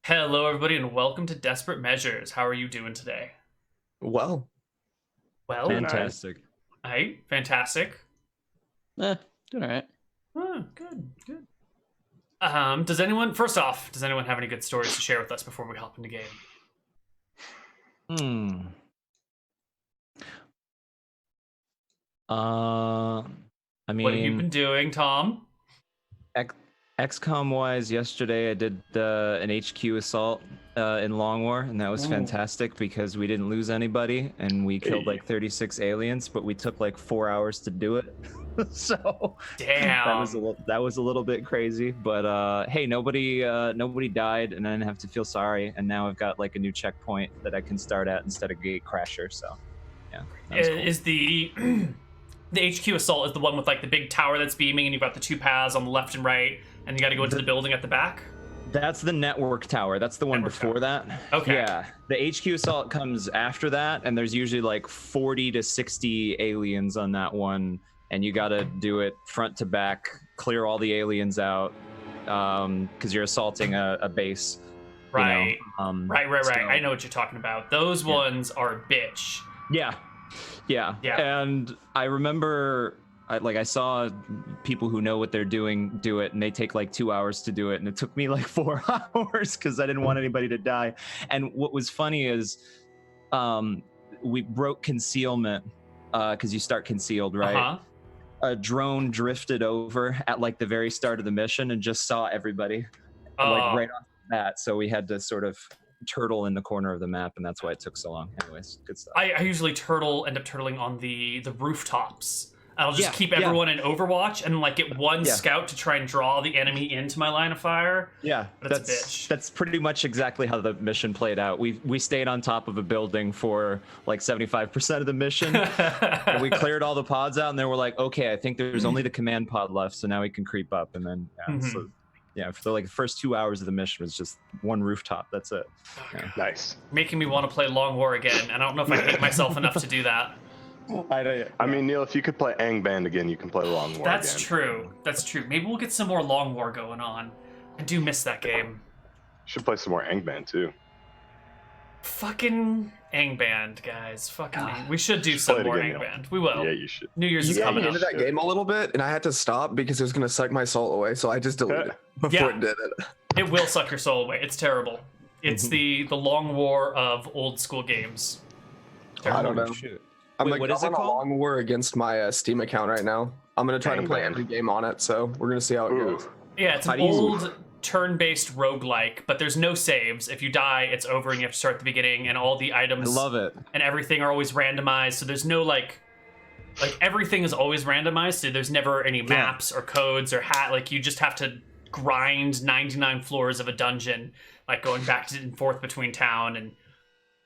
Hello, everybody, and welcome to Desperate Measures. How are you doing today? Well, Well, Fantastic. Hey, fantastic. Doing all right. Oh, good, good. First off, does anyone have any good stories to share with us before we hop into game? I mean, What have you been doing, Tom? XCOM wise, yesterday I did an HQ assault in Long War, and that was fantastic because we didn't lose anybody and we killed like 36 aliens, but we took like 4 hours to do it. So Damn. that was a little bit crazy, but hey, nobody died, and I didn't have to feel sorry. And now I've got like a new checkpoint that I can start at instead of Gate Crasher. So yeah, that was cool. Is the the HQ assault is the one with like the big tower that's beaming, and you've got the two paths on the left and right, and you got to go into the building at the back? That's the network tower. That's the one before that. Okay. Yeah. The HQ assault comes after that, and there's usually like 40 to 60 aliens on that one, and you got to do it front to back, clear all the aliens out, because you're assaulting a base. Right. You know? Right. So, I know what you're talking about. Those ones are a bitch. Yeah. And I remember I saw people who know what they're doing do it, and they take like 2 hours to do it, and it took me like 4 hours because I didn't want anybody to die. And what was funny is we broke concealment because you start concealed, right? Uh-huh. A drone drifted over at like the very start of the mission and just saw everybody like right off the bat, so we had to sort of turtle in the corner of the map, and that's why it took so long. Anyways, good stuff. I usually end up turtling on the rooftops. I'll just keep everyone in Overwatch and like get one scout to try and draw the enemy into my line of fire. Yeah, but it's a bitch. That's pretty much exactly how the mission played out. We stayed on top of a building for like 75% of the mission. And we cleared all the pods out, and then we're like, okay, I think there's only the command pod left, so now we can creep up. And then for the first 2 hours of the mission was just one rooftop. That's it. Yeah. nice. Making me want to play Long War again, and I don't know if I hate myself enough to do that. I mean, Neal, if you could play Angband again, you can play Long War That's again. true. That's true. Maybe we'll get some more Long War going on. I do miss that game. Should play some more Angband too. Fucking Angband, guys. We should do some more again, Angband. We will. Yeah, you should. New Year's You is got coming me up. into that game a little bit, and I had to stop because it was going to suck my soul away, so I just deleted it before it did it. It will suck your soul away. It's terrible. It's the Long War of old school games. I don't know. Shoot. I'm Wait, like what is it on a called? long war against my Steam account right now. I'm going to try to play every game on it, so we're going to see how it goes. Yeah, it's an old turn-based roguelike, but there's no saves. If you die, it's over and you have to start at the beginning, and all the items I love it. and everything are always randomized, so there's no like everything is always randomized, so there's never any maps or codes or like you just have to grind 99 floors of a dungeon, like going back and forth between town, and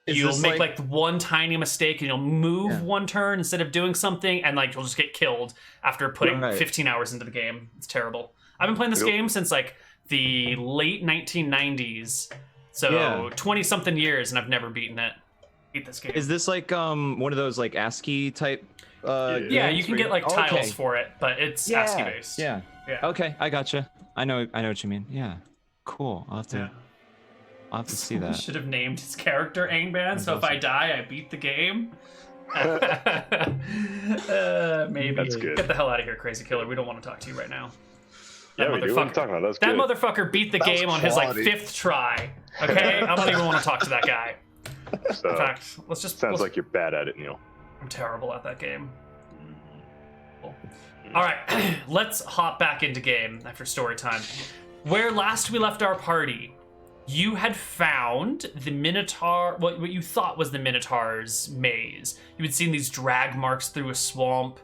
you'll make like one tiny mistake and you'll move one turn instead of doing something, and like you'll just get killed after putting 15 hours into the game. It's terrible. I've been playing this game since like the late 1990s, so 20 something years, and I've never beaten it. Beat this game. Is this like one of those like ASCII type yeah, you can get like tiles for it, but it's ASCII based. Yeah. Okay, I gotcha. I know what you mean. Yeah. Cool. I'll have to see that. Should have named his character Angband, so if I die, I beat the game. Maybe. That's good. Get the hell out of here, Crazy Killer. We don't want to talk to you right now. Yeah, we do. What are you talking about? That motherfucker beat the game on his like 5th try. Okay, I don't even want to talk to that guy. So, in fact, sounds like you're bad at it, Neal. I'm terrible at that game. Cool. All right, let's hop back into game after story time. Where last we left our party, you had found the Minotaur, what you thought was the Minotaur's maze. You had seen these drag marks through a swamp.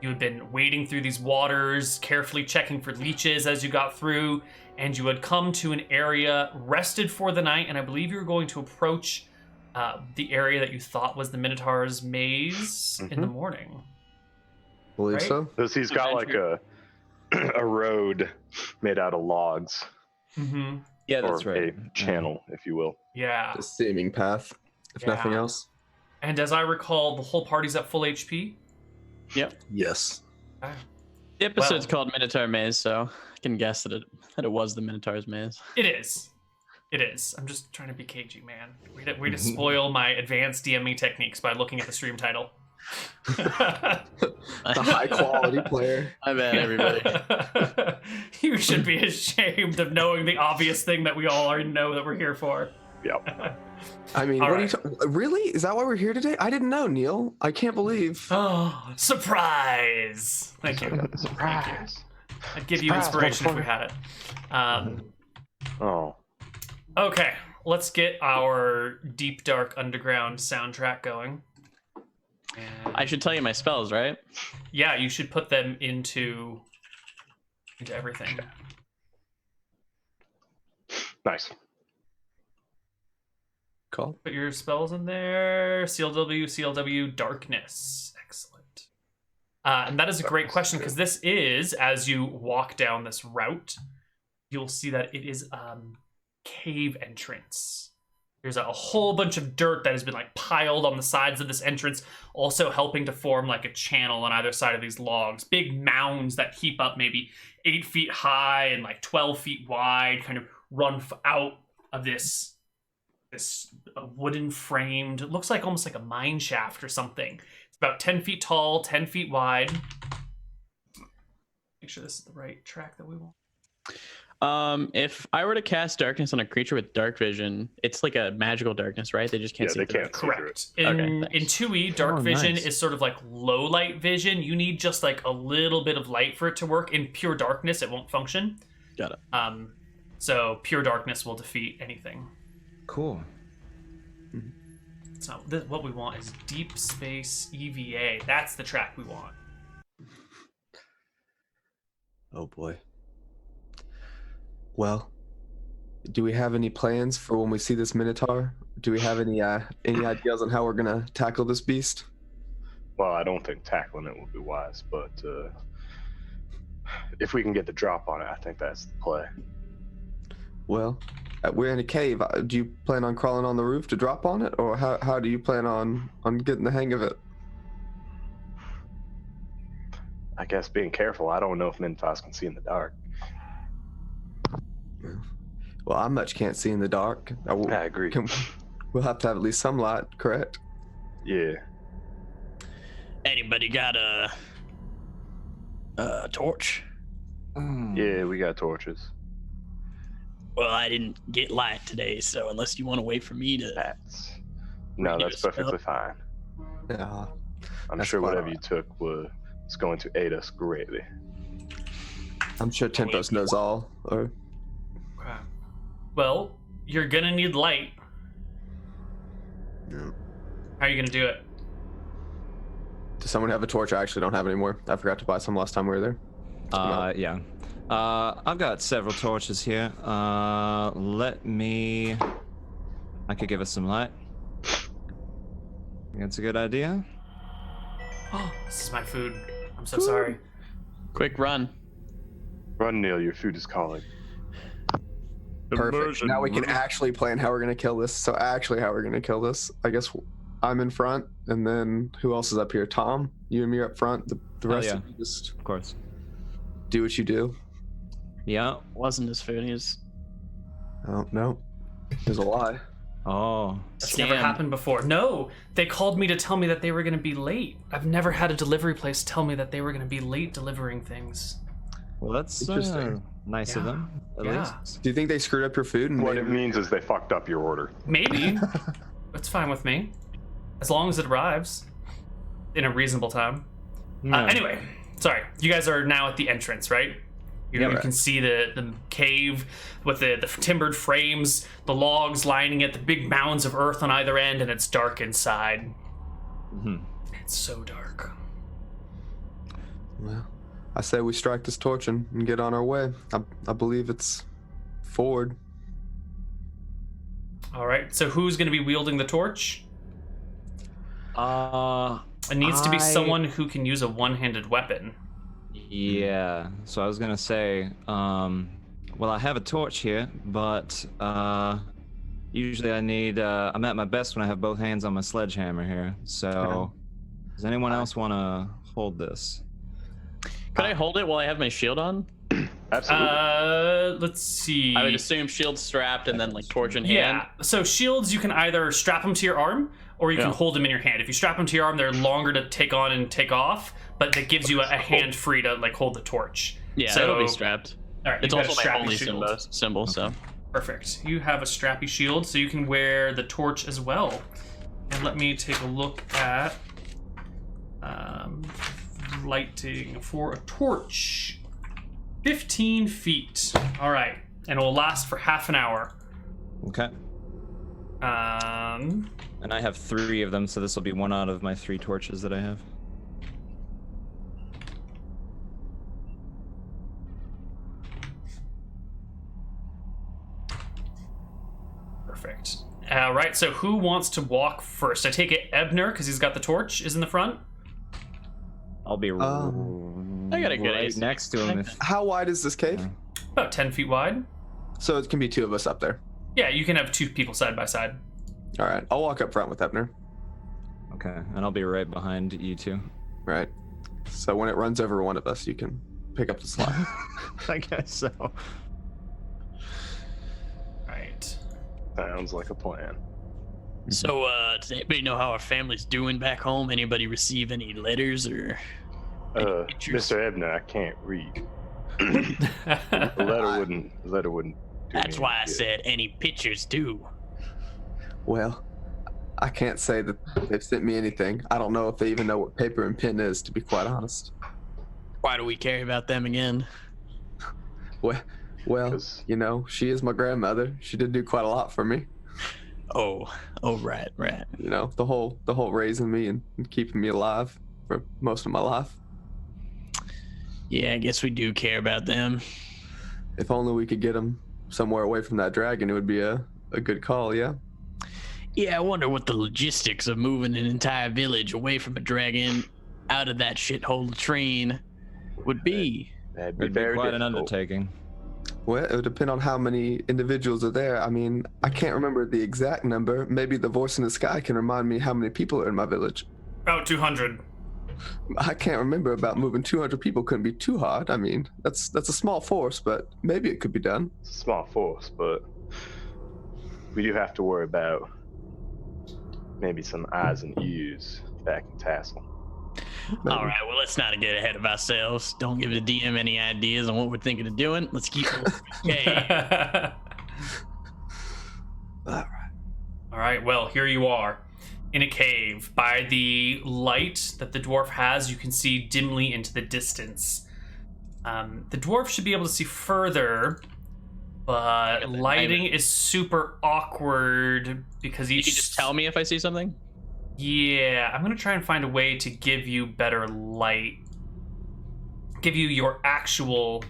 You had been wading through these waters, carefully checking for leeches as you got through, and you had come to an area, rested for the night, and I believe you were going to approach the area that you thought was the Minotaur's maze in the morning. Believe so. Because he's got like a road made out of logs. Mm-hmm. Yeah, that's right. A channel, if you will. Yeah. The seeming path, if nothing else. And as I recall, the whole party's at full HP. Yep. Yes. The episode's called Minotaur Maze, so I can guess that it was the Minotaur's Maze. It is. It is. I'm just trying to be cagey, man. Way to spoil my advanced DMing techniques by looking at the stream title. The high quality player. My bad, everybody. You should be ashamed of knowing the obvious thing that we all already know that we're here for. Yep. I mean, All what right. are you really? Is that why we're here today? I didn't know, Neal. I can't believe. Oh, surprise! Thank you. Surprise. I'd give you inspiration if we had it. Oh. Okay, let's get our Deep Dark Underground soundtrack going. And I should tell you my spells, right? yeah, you should put them into everything. Nice. Cool. Put your spells in there. CLW, Darkness. Excellent. And that is a great question because this is, as you walk down this route, you'll see that it is cave entrance. There's a whole bunch of dirt that has been like piled on the sides of this entrance, also helping to form like a channel on either side of these logs. Big mounds that heap up maybe 8 feet high and like 12 feet wide, kind of run out of this wooden framed, it looks like almost like a mine shaft or something. It's about 10 feet tall, 10 feet wide. Make sure this is the right track that we want. If I were to cast darkness on a creature with dark vision, it's like a magical darkness, right? They just can't see They through can't. it. Correct. Okay, In thanks. 2E, dark Oh, vision nice. is sort of like low light vision. You need just like a little bit of light for it to work. In pure darkness, it won't function. Got it. So pure darkness will defeat anything. Cool. So what we want is deep space EVA. That's the track we want. Oh boy. Well, do we have any plans for when we see this Minotaur? Do we have any ideas on how we're gonna tackle this beast? Well, I don't think tackling it would be wise, but if we can get the drop on it, I think that's the play. Well, we're in a cave. Do you plan on crawling on the roof to drop on it, or how do you plan on getting the hang of it? I guess being careful. I don't know if Minotaurs can see in the dark. Well, I much can't see in the dark. I agree. We'll have to have at least some light, correct? Yeah. Anybody got a torch? Yeah, we got torches. Well, I didn't get light today, so unless you want to wait for me to... No, Reduce that's perfectly fine. Yeah. I'm That's sure quite whatever all you took was going to aid us greatly. I'm sure Tempos knows all. Or Okay. Well, you're gonna need light. Yeah. How are you gonna do it? does someone have a torch? I actually don't have any more. I forgot to buy some last time we were there. Yeah. I've got several torches here. Let me... I could give us some light. That's a good idea. Oh, this is my food. I'm so sorry. Quick run. Run, Neal. Your food is calling. Perfect. Now we can actually plan how we're gonna kill this. So actually, how we're gonna kill this? I guess I'm in front, and then who else is up here? Tom, you and me are up front. The rest yeah. of you just Of course. do what you do. Yeah. Wasn't his food. He was... Oh no, there's a lie. Oh. That's never Scam. happened before. No, they called me to tell me that they were going to be late. I've never had a delivery place tell me that they were going to be late delivering things. Well, that's Interesting. nice of Yeah. them, at Yeah. least. Do you think they screwed up your food? And What made it means is they fucked up your order. Maybe. That's fine with me. As long as it arrives in a reasonable time. Yeah. Anyway, sorry. You guys are now at the entrance, right? You Yep. can see the cave with the timbered frames, the logs lining it, the big mounds of earth on either end, and it's dark inside. Mhm. It's so dark. Well, I say we strike this torch and get on our way. I believe it's forward. All right, so who's going to be wielding the torch? It needs to be someone who can use a one-handed weapon. Yeah. So I was gonna say, well, I have a torch here, but usually I need. I'm at my best when I have both hands on my sledgehammer here. So, does anyone else want to hold this? Could I hold it while I have my shield on? Absolutely. Let's see. I would assume shield strapped and then like torch in hand. Yeah. So shields, you can either strap them to your arm or you can hold them in your hand. If you strap them to your arm, they're longer to take on and take off, but that gives you a hand free to like hold the torch. Yeah, so, it'll be strapped. All right, It's you've got also a my strappy holy shield. symbol, so. Perfect. You have a strappy shield, so you can wear the torch as well. And let me take a look at lighting for a torch. 15 feet. All right, and it will last for half an hour. Okay. Um, And I have 3 of them, so this will be 1 out of my 3 torches that I have. Perfect. All right, so who wants to walk first? I take it Ebner, because he's got the torch, is in the front. I'll be I got a good right ace. next to him. If, How wide is this cave? About 10 feet wide. So it can be 2 of us up there. Yeah, you can have 2 people side by side. All right, I'll walk up front with Ebner. okay, and I'll be right behind you 2. Right. So when it runs over one of us, you can pick up the slack. I guess so. Right. Sounds like a plan. So, does anybody know how our family's doing back home? Anybody receive any letters or any pictures? Mr. Ebner, I can't read. The letter wouldn't. Do That's me why I any good. said any pictures too. Well, I can't say that they've sent me anything. I don't know if they even know what paper and pen is, to be quite honest. Why do we care about them again? Well, 'Cause- you know, she is my grandmother. She did do quite a lot for me. Oh, right. You know, the whole raising me and keeping me alive for most of my life. Yeah, I guess we do care about them. If only we could get them somewhere away from that dragon, it would be a good call, yeah? Yeah, I wonder what the logistics of moving an entire village away from a dragon out of that shithole train would be. That'd be It'd be very quite an difficult. undertaking. Well, it would depend on how many individuals are there. I mean, I can't remember the exact number. Maybe the voice in the sky can remind me how many people are in my village. About 200. I can't remember. About moving 200 people couldn't be too hard. I mean, that's a small force, but maybe it could be done. It's a small force, but we do have to worry about maybe some eyes and ears back in Tassel. Maybe. All right, well, let's not get ahead of ourselves. Don't give the DM any ideas on what we're thinking of doing. Let's keep moving. Okay. All All right, well, here you are in a cave. By the light that the dwarf has, you can see dimly into the distance. The dwarf should be able to see further, but lighting is super awkward because You each... can just tell me if I see something? Yeah, I'm gonna try and find a way to give you better light. Give you your actual...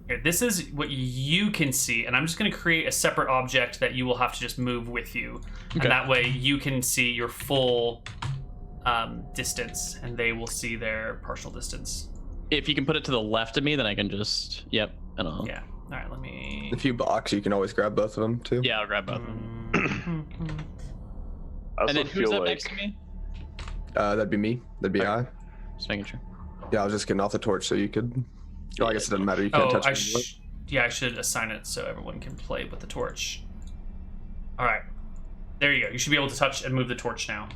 Here, this is what you can see, and I'm just gonna create a separate object that you will have to just move with you. Okay. And that way you can see your full distance, and they will see their partial distance. If you can put it to the left of me, then I can just, yep, and I'll, Yeah. All right, let me... If you box, you can always grab both of them, too. yeah, I'll grab both of them. I And also then who's feel up like next to me? That'd be me. That'd be I. Just making sure. Yeah, I was just getting off the torch so you could... Oh, I guess it doesn't matter. You can't Oh, touch I me. yeah, I should assign it so everyone can play with the torch. All right, there you go. You should be able to touch and move the torch now.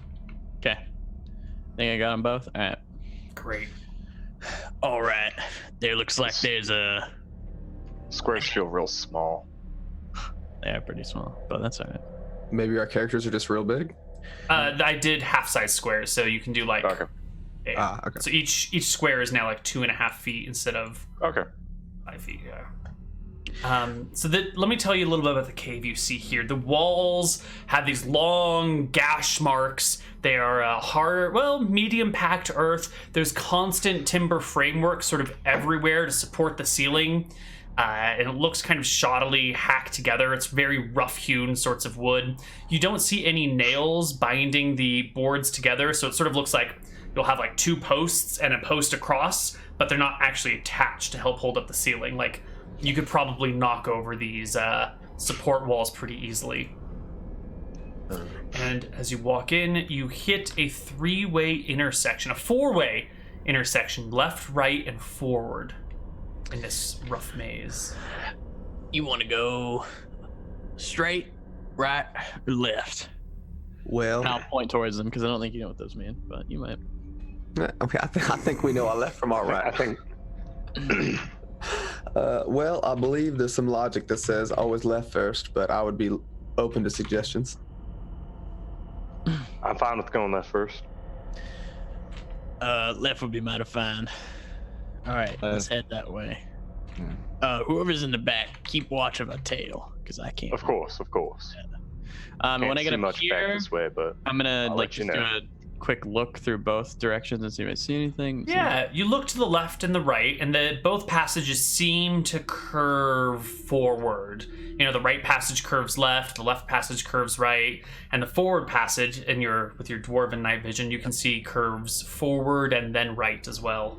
Okay. Think I got them both? All right. Great. All right. There looks like there's a... squares feel real small. They are pretty small, but that's all right. Maybe our characters are just real big? I did half-size squares, so you can do like. Okay. Yeah. Okay. So each square is now like 2.5 feet instead of Okay. 5 feet. Yeah. Let me tell you a little bit about the cave you see here. The walls have these long gash marks. They are hard, medium packed earth. There's constant timber framework sort of everywhere to support the ceiling. And it looks kind of shoddily hacked together. It's very rough-hewn sorts of wood. You don't see any nails binding the boards together, so it sort of looks like you'll have like 2 posts and a post across, but they're not actually attached to help hold up the ceiling. Like, you could probably knock over these support walls pretty easily. And as you walk in, you hit a 3-way intersection, a 4-way intersection, left, right, and forward. in this rough maze. You want to go straight, right, or left? Well, And I'll point towards them because I don't think you know what those mean, but you might. okay, I think we know our left from our right. I think. Well, I believe there's some logic that says always left first, but I would be open to suggestions. I'm fine with going left first. Left would be mighty fine. All right, let's head that way. Whoever's in the back, keep watch of a tail, because I can't. Of course. When I get up much here, back this way, but I'm gonna I'll like let you just do know. a quick look through both directions and see if I see anything. Yeah, you look to the left and the right, and both passages seem to curve forward. You know, the right passage curves left, the left passage curves right, and the forward passage, with your dwarven night vision, you can see curves forward and then right as well.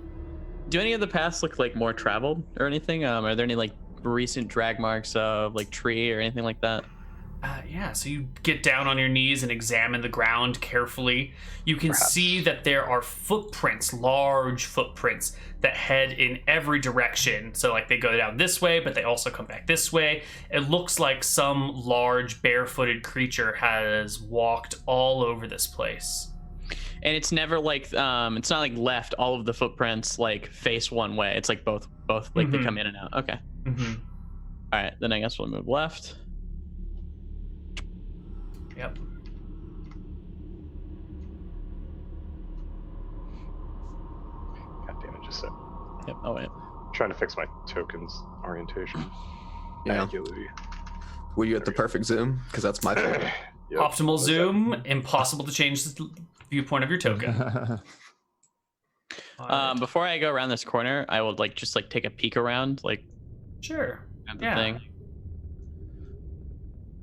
Do any of the paths look like more traveled or anything? Are there any like recent drag marks of like tree or anything like that? Yeah, so you get down on your knees and examine the ground carefully. You can see that there are footprints, large footprints, that head in every direction. So, like, they go down this way, but they also come back this way. It looks like some large barefooted creature has walked all over this place. And it's never like, it's not like left, all of the footprints, like, face one way. It's like both like, they come in and out. Okay. Mm-hmm. All right, then I guess we'll move left. Yep. God damn it, just so. Yep. Oh wait. Trying to fix my tokens orientation. Yeah. Manually. Were you at the perfect zoom? Because that's my favorite. Yep. Optimal zoom, impossible to change the viewpoint of your token. Before I go around this corner, I would like just like take a peek around, like Sure. at the Yeah. thing.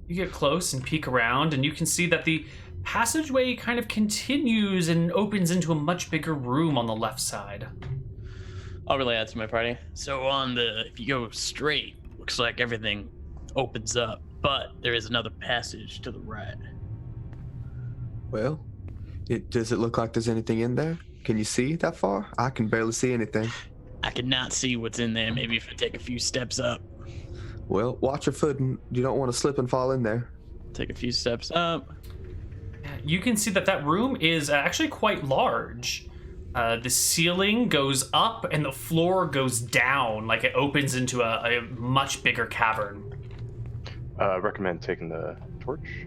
You get close and peek around, and you can see that the passageway kind of continues and opens into a much bigger room on the left side. I'll relay that to my party. So if you go straight, looks like everything opens up, but there is another passage to the right. Well, does it look like there's anything in there? Can you see that far? I can barely see anything. I cannot see what's in there. Maybe if I take a few steps up. Well, watch your foot, and you don't want to slip and fall in there. Take a few steps up. You can see that room is actually quite large. The ceiling goes up and the floor goes down, like it opens into a much bigger cavern. Recommend taking the torch.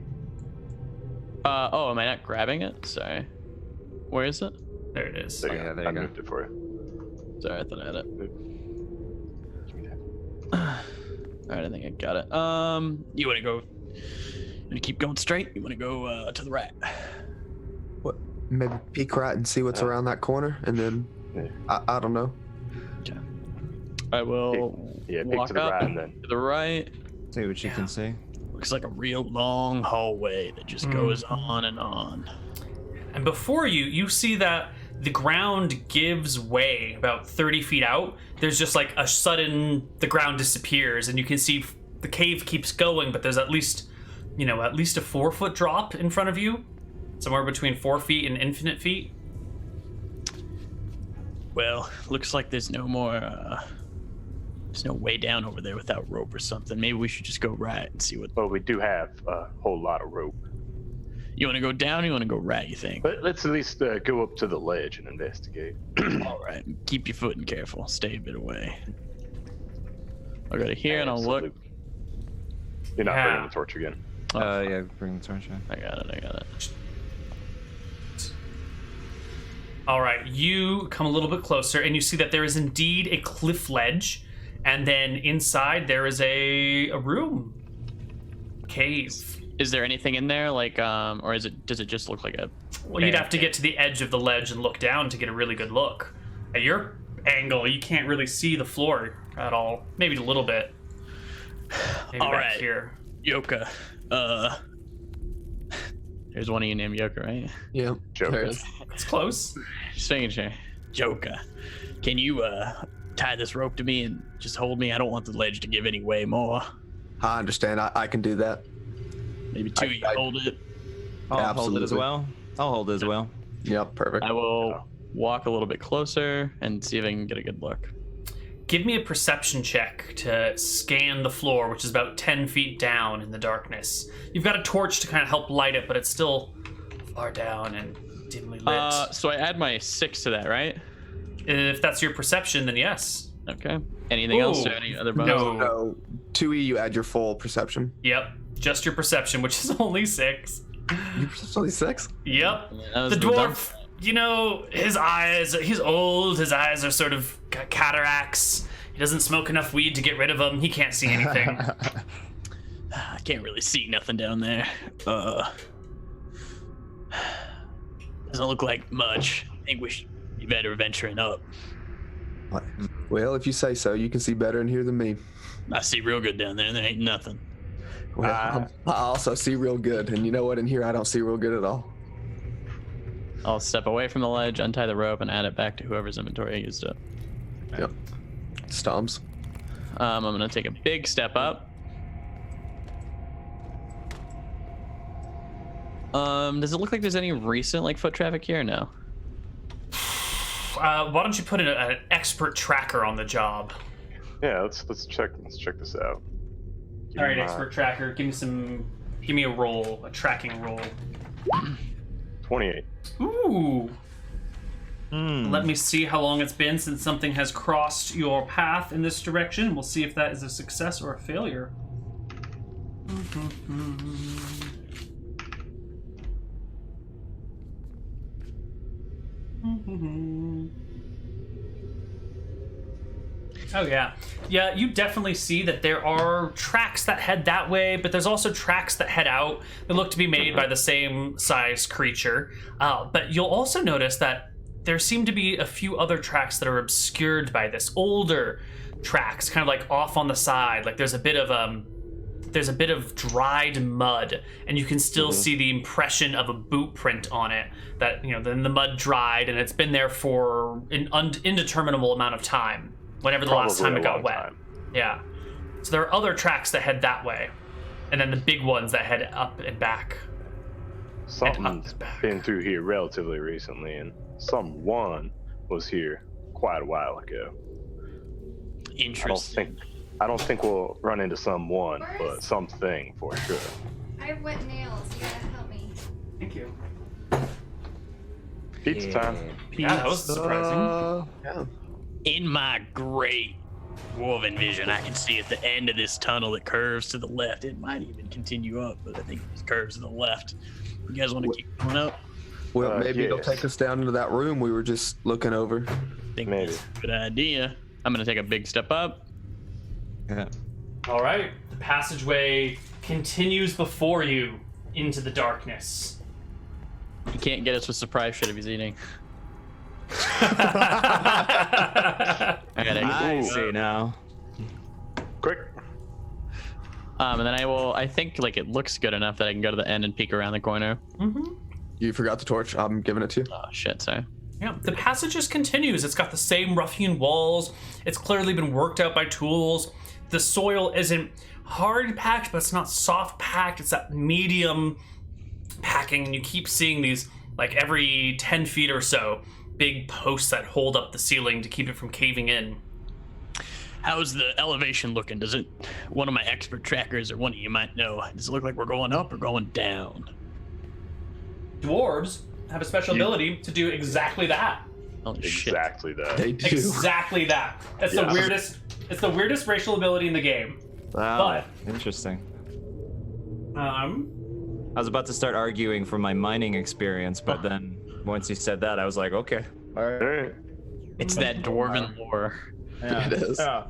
Am I not grabbing it? Sorry. Where is it? There it is. There you yeah, go. there you I go. moved it for you. Sorry, I thought I had it. Give me that. All right, I think I got it. You want to keep going straight? You want to go to the right? What? Maybe peek right and see what's around that corner, and then I don't know. Okay. I will Peek walk to the up right and then. to the right. See what you can see. Looks like a real long hallway that just goes on and on. And before you see that the ground gives way about 30 feet out. There's just like a sudden, the ground disappears, and you can see the cave keeps going, but there's at least a 4-foot drop in front of you, somewhere between 4 feet and infinite feet. Well, looks like there's no more, there's no way down over there without rope or something. Maybe we should just go right and see what... Well, we do have a whole lot of rope. You want to go down or you want to go right, you think? But let's at least go up to the ledge and investigate. All right. Keep your footing careful. Stay a bit away. I'll go to here and I'll look. Absolutely. You're not Yeah. bringing the torch again. Yeah, bring the torch in. I got it. All right, you come a little bit closer, and you see that there is indeed a cliff ledge, and then inside there is a room, cave. Is there anything in there, like, or does it just look like a... Well, you'd have to get to the edge of the ledge and look down to get a really good look. At your angle, you can't really see the floor at all. Maybe a little bit. Maybe All back right. here. Yoka. There's one of you named Yoka, right? Yeah. Joker. There it is. It's close. Just making sure. Yoka, can you tie this rope to me and just hold me? I don't want the ledge to give any way more. I understand. I can do that. Maybe two of you hold it. I'll hold it as Absolutely. well. I'll hold it as well. Yep. Perfect. I will walk a little bit closer and see if I can get a good look. give me a perception check to scan the floor, which is about 10 feet down in the darkness. You've got a torch to kind of help light it, but it's still far down and dimly lit. So I add my 6 to that, right? If that's your perception, then yes. Okay. Anything else or any other bonus? No. 2E, you add your full perception. Yep, just your perception, which is only 6. Your perception only 6? Yep. Yeah, The dwarf, you know, his eyes, he's old, his eyes are sort of got cataracts. He doesn't smoke enough weed to get rid of them. He can't see anything. I can't really see nothing down there. Doesn't look like much. I think we should be better venturing up. Well, if you say so, you can see better in here than me. I see real good down there, and there ain't nothing. Well, I also see real good, and you know what? In here, I don't see real good at all. I'll step away from the ledge, untie the rope, and add it back to whoever's inventory I used up. Yep. Stomps. I'm gonna take a big step up. Does it look like there's any recent like foot traffic here? Or no. Why don't you put an expert tracker on the job? Yeah, let's check this out. All right, expert tracker, give me a roll, a tracking roll. 28. Ooh. Let me see how long it's been since something has crossed your path in this direction. We'll see if that is a success or a failure. Oh yeah. Yeah, you definitely see that there are tracks that head that way, but there's also tracks that head out that look to be made by the same size creature. But you'll also notice that there seem to be a few other tracks that are obscured by this. Older tracks, kind of like off on the side. Like there's a bit of dried mud, and you can still see the impression of a boot print on it. That, you know, then the mud dried, and it's been there for an indeterminable amount of time. Whenever the last time it got wet. Yeah. So there are other tracks that head that way, and then the big ones that head up and back. Something's been through here relatively recently, and someone was here quite a while ago. Interesting. I don't think we'll run into someone, but something for sure. I have wet nails. You gotta help me. Thank you. Pizza time. Yeah, that was surprising. Yeah. In my great woven vision, I can see at the end of this tunnel that curves to the left. It might even continue up, but I think it curves to the left. You guys want to keep going up? Well, maybe yes. it'll take us down into that room we were just looking over. I think Maybe. that's a good idea. I'm gonna take a big step up. Yeah. All right. The passageway continues before you into the darkness. You can't get us with surprise shit if he's eating. I see now. Quick. And then I think like it looks good enough that I can go to the end and peek around the corner. You forgot the torch. I'm giving it to you. Oh shit, sorry. Yeah, the passage just continues. It's got the same rough-hewn walls. It's clearly been worked out by tools. The soil isn't hard packed, but it's not soft packed. It's that medium packing, and you keep seeing these, like every 10 feet or so, big posts that hold up the ceiling to keep it from caving in. How's the elevation looking? Does it, one of my expert trackers or one of you might know, does it look like we're going up or going down? Dwarves have a special ability to do exactly that. Holy shit. Exactly that. They do. Exactly that. It's the Yeah. weirdest. It's the weirdest racial ability in the game. Wow. Interesting. I I was about to start arguing from my mining experience, but then once you said that, I was like, okay. All right. All right. It's that dwarven lore. Yeah. It is. Yeah.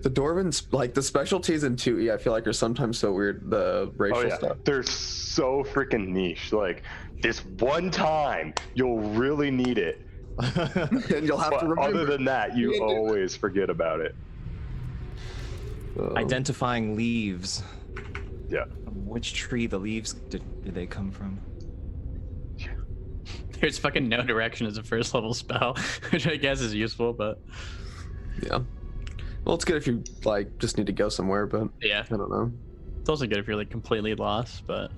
The Dwarvens, like the specialties in 2E, I feel like are sometimes so weird. The racial Oh yeah, stuff. they're so freaking niche. Like this one time, you'll really need it. And you'll have But to remember. other than that, you can't do always forget about it. Identifying leaves. Yeah. Which tree the leaves did they come from? There's fucking no direction as a first level spell, which I guess is useful, but Yeah. Well, it's good if you like just need to go somewhere, but yeah. I don't know. It's also good if you're like completely lost, but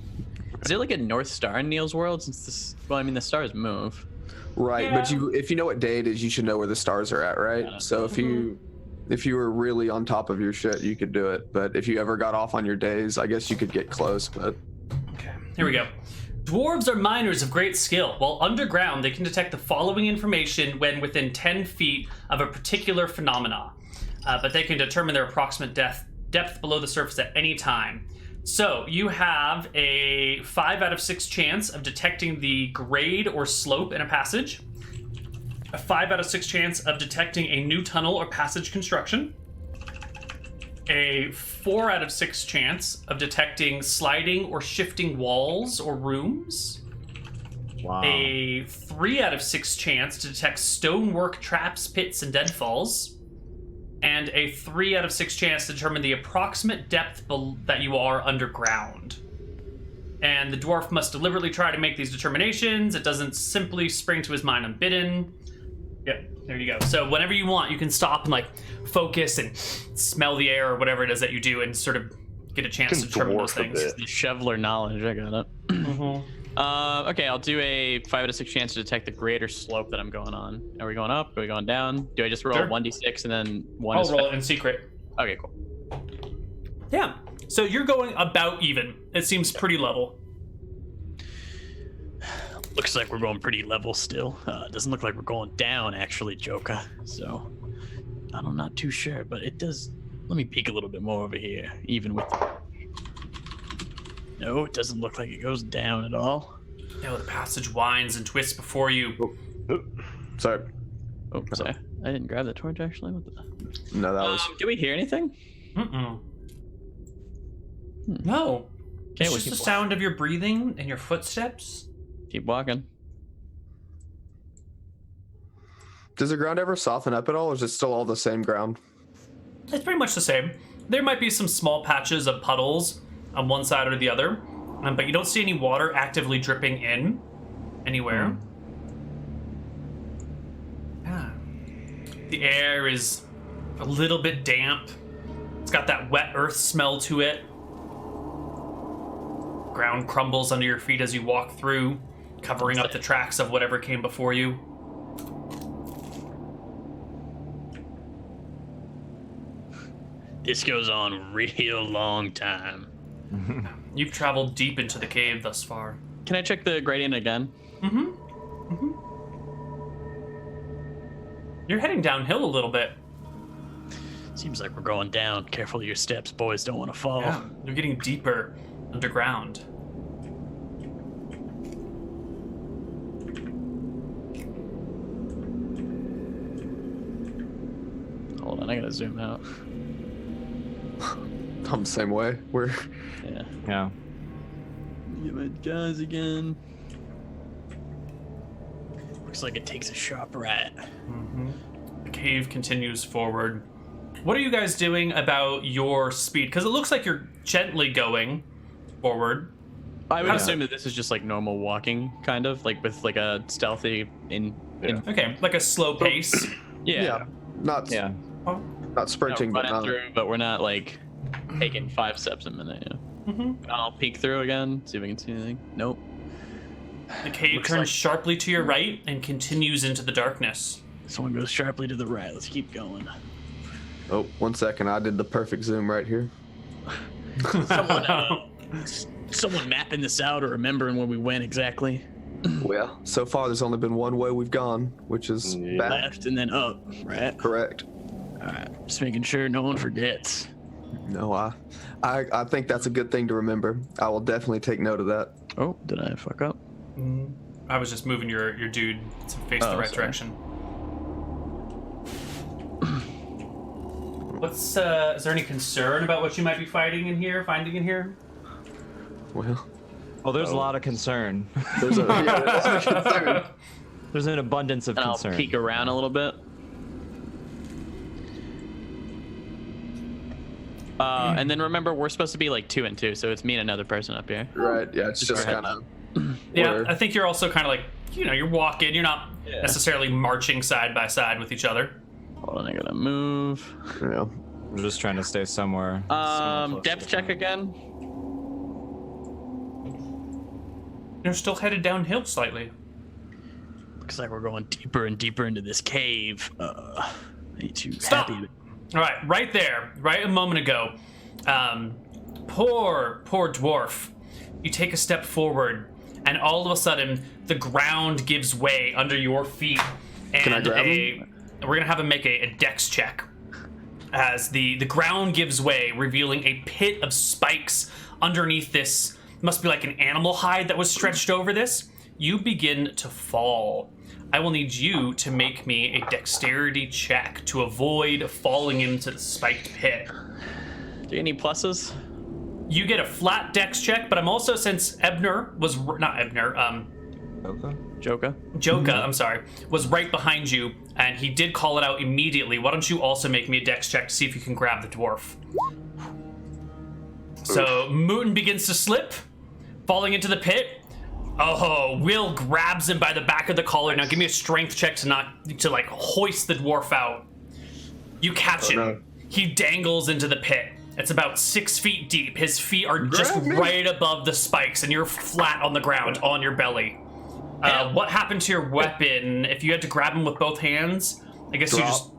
is there like a North Star in Neal's world? Since this, well, I mean the stars move. Right, Yeah. but if you know what day it is, you should know where the stars are at, right? Yeah. So if you were really on top of your shit, you could do it. But if you ever got off on your days, I guess you could get close. But Okay, here we go. Dwarves are miners of great skill. While underground, they can detect the following information when within 10 feet of a particular phenomena. But they can determine their approximate depth below the surface at any time. So you have a 5 out of 6 chance of detecting the grade or slope in a passage, a 5 out of 6 chance of detecting a new tunnel or passage construction, a 4 out of 6 chance of detecting sliding or shifting walls or rooms, Wow. a 3 out of 6 chance to detect stonework traps, pits, and deadfalls, and a 3 out of 6 chance to determine the approximate depth that you are underground. And the dwarf must deliberately try to make these determinations. It doesn't simply spring to his mind unbidden. Yep, there you go. So whenever you want, you can stop and like focus and smell the air or whatever it is that you do and sort of get a chance to determine those dwarf a things. bit. The shoveler knowledge, I got it. Okay, I'll do a 5 out of 6 chance to detect the greater slope that I'm going on. Are we going up? Are we going down? Do I just roll Sure. 1d6 and then 1 I'll is roll it in secret. Okay, cool. Yeah. So you're going about even. It seems pretty level. Looks like we're going pretty level still. Doesn't look like we're going down, actually, Joker. So, I'm not too sure, but it does. Let me peek a little bit more over here, even with. No, it doesn't look like it goes down at all. No, the passage winds and twists before you. sorry, Oh, sorry. I didn't grab the torch, actually. What the... no, that was Do we hear anything? Mm-mm. No. Okay, It's we just keep the sound of your breathing and your footsteps. Keep walking. Does the ground ever soften up at all, or is it still all the same ground? It's pretty much the same. There might be some small patches of puddles on one side or the other, but you don't see any water actively dripping in anywhere. Yeah. The air is a little bit damp. It's got that wet earth smell to it. Ground crumbles under your feet as you walk through, covering up the tracks of whatever came before you. This goes on a real long time. You've traveled deep into the cave thus far. Can I check the gradient again? You're heading downhill a little bit. Seems like we're going down. Careful of your steps, boys. Don't want to fall. Yeah, you're getting deeper underground. Hold on, I gotta zoom out. I'm the same way. We're Yeah. Yeah. Get my guys again. Looks like it takes a sharp right. The cave continues forward. What are you guys doing about your speed? Because it looks like you're gently going forward. I would Yeah. assume that this is just like normal walking, kind of like with like a stealthy in. Okay, like a slow pace. Yeah. not Yeah. not sprinting, but running not. through, but we're not like taking 5 steps a minute. Yeah. I'll peek through again, see if we can see anything. Nope. The cave Looks turns like- sharply to your right and continues into the darkness. Someone goes sharply to the right. Let's keep going. Oh, 1 second. I did the perfect zoom right here. Someone mapping this out or remembering where we went exactly. Well, so far there's only been one way we've gone, which is Yeah. back. Left and then up, right? Correct. All right. Just making sure no one forgets. No, I think that's a good thing to remember. I will definitely take note of that. Oh, did I fuck up? I was just moving your dude to face the Oh, right sorry. direction. Is there any concern about what you might be finding in here? Well, Oh, there's a lot of concern. there's a, there's a concern. There's an abundance of And I'll concern. peek around a little bit. And then remember, we're supposed to be like 2 and 2, so it's me and another person up here. Right? Yeah, it's just Go ahead. kind of. Yeah, I think you're also kind of like, you're walking. You're not Yeah. necessarily marching side by side with each other. Hold on, I gotta move. Yeah. I'm just trying to stay somewhere. Depth check again. You're still headed downhill slightly. Looks like we're going deeper and deeper into this cave. Ain't too Stop. happy. All right, right there, right a moment ago. Poor dwarf. You take a step forward, and all of a sudden, the ground gives way under your feet. And Can I grab him? We're gonna have him make a dex check. As the ground gives way, revealing a pit of spikes underneath this. Must be like an animal hide that was stretched over this. You begin to fall. I will need you to make me a dexterity check to avoid falling into the spiked pit. Do you have any pluses? You get a flat dex check, but I'm also, since Ebner was Joka, I'm sorry, was right behind you, and he did call it out immediately. Why don't you also make me a dex check to see if you can grab the dwarf? So Mouton begins to slip, falling into the pit. Oh, Will grabs him by the back of the collar. Now give me a strength check to hoist the dwarf out. You catch him. No. He dangles into the pit. It's about 6 feet deep. His feet are just right above the spikes, and you're flat on the ground on your belly. What happened to your weapon? If you had to grab him with both hands, I guess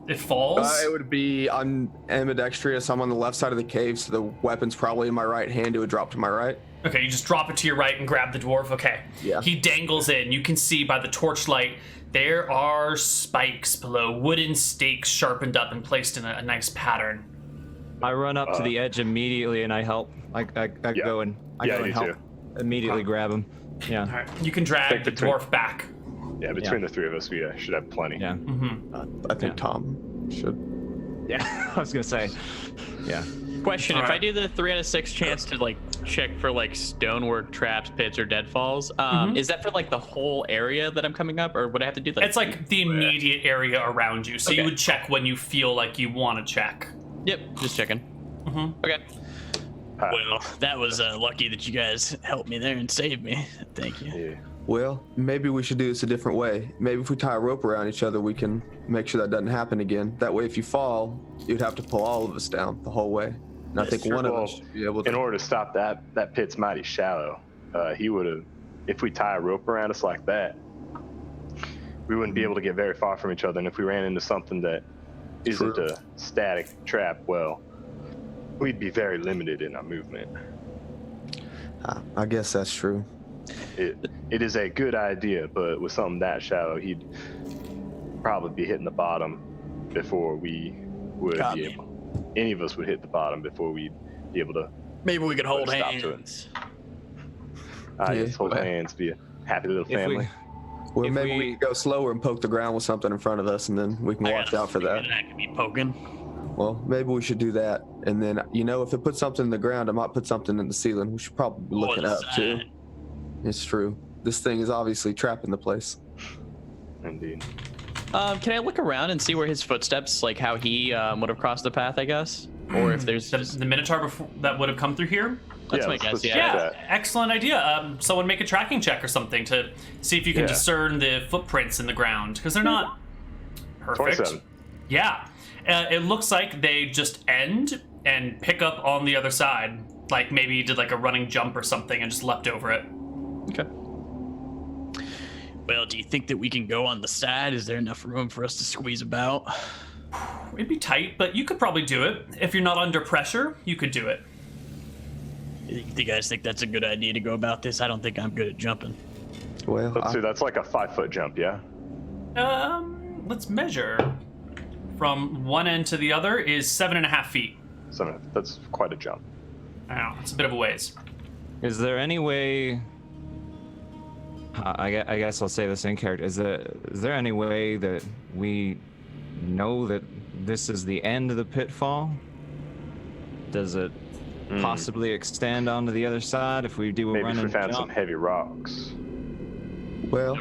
it falls? It would be, I'm ambidextrous. I'm on the left side of the cave, so the weapon's probably in my right hand. It would drop to my right. Okay, you just drop it to your right and grab the dwarf. Okay. Yeah. He dangles in. You can see by the torchlight there are spikes below, wooden stakes sharpened up and placed in a nice pattern. I run up to the edge immediately and I help. I go and help. Too. Immediately grab him. Yeah. All right. You can drag the dwarf back. Yeah, between the three of us, we should have plenty. Yeah. I think Tom should. Yeah. I was gonna say. Yeah. Question: All If right. I do the 3 out of 6 chance to check for stonework, traps, pits, or deadfalls, is that for the whole area that I'm coming up, or would I have to do It's the immediate area around you, so you Okay. would check when you feel like you want to check. Yep, just checking. Okay. Well, that was lucky that you guys helped me there and saved me. Thank you. Yeah. Well, maybe we should do this a different way. Maybe if we tie a rope around each other, we can make sure that doesn't happen again. That way, if you fall, you'd have to pull all of us down the whole way. And I think one of us should be able to. In order to stop that pit's mighty shallow. He would have, if we tie a rope around us like that, we wouldn't be able to get very far from each other. And if we ran into something that isn't a static trap, well, we'd be very limited in our movement. I guess that's true. It is a good idea, but with something that shallow, he'd probably be hitting the bottom before we would be able. Any of us would hit the bottom before we'd be able to. Maybe we could hold stop to it. hands. Just hold hands, be a happy little family. Well, If maybe we we- can go slower and poke the ground with something in front of us, and then we can watch out for that. I could be poking. Well, maybe we should do that. And then, if it puts something in the ground, I might put something in the ceiling. We should probably look it up, too. It's true. This thing is obviously trapping the place. Indeed. Can I look around and see where his footsteps, how he would have crossed the path, I guess? Or if there's The Minotaur that would have come through here? That's my let's guess, check Yeah, that. excellent idea. Someone make a tracking check or something to see if you can Yeah. discern the footprints in the ground, because they're not perfect. 27. Yeah, it looks like they just end and pick up on the other side. Like maybe you did a running jump or something and just leapt over it. Okay. Well, do you think that we can go on the side? Is there enough room for us to squeeze about? It'd be tight, but you could probably do it. If you're not under pressure, you could do it. Do you guys think that's a good idea to go about this? I don't think I'm good at jumping. Well, Let's see, that's like a 5-foot jump, yeah? Let's measure. From one end to the other is 7.5 feet. So that's quite a jump. Wow, it's a bit of a ways. Is there any way? I guess I'll say this in character. Is there any way that we know that this is the end of the pitfall? Does it possibly extend onto the other side if we do a Maybe run if we and found some jump? heavy rocks. well,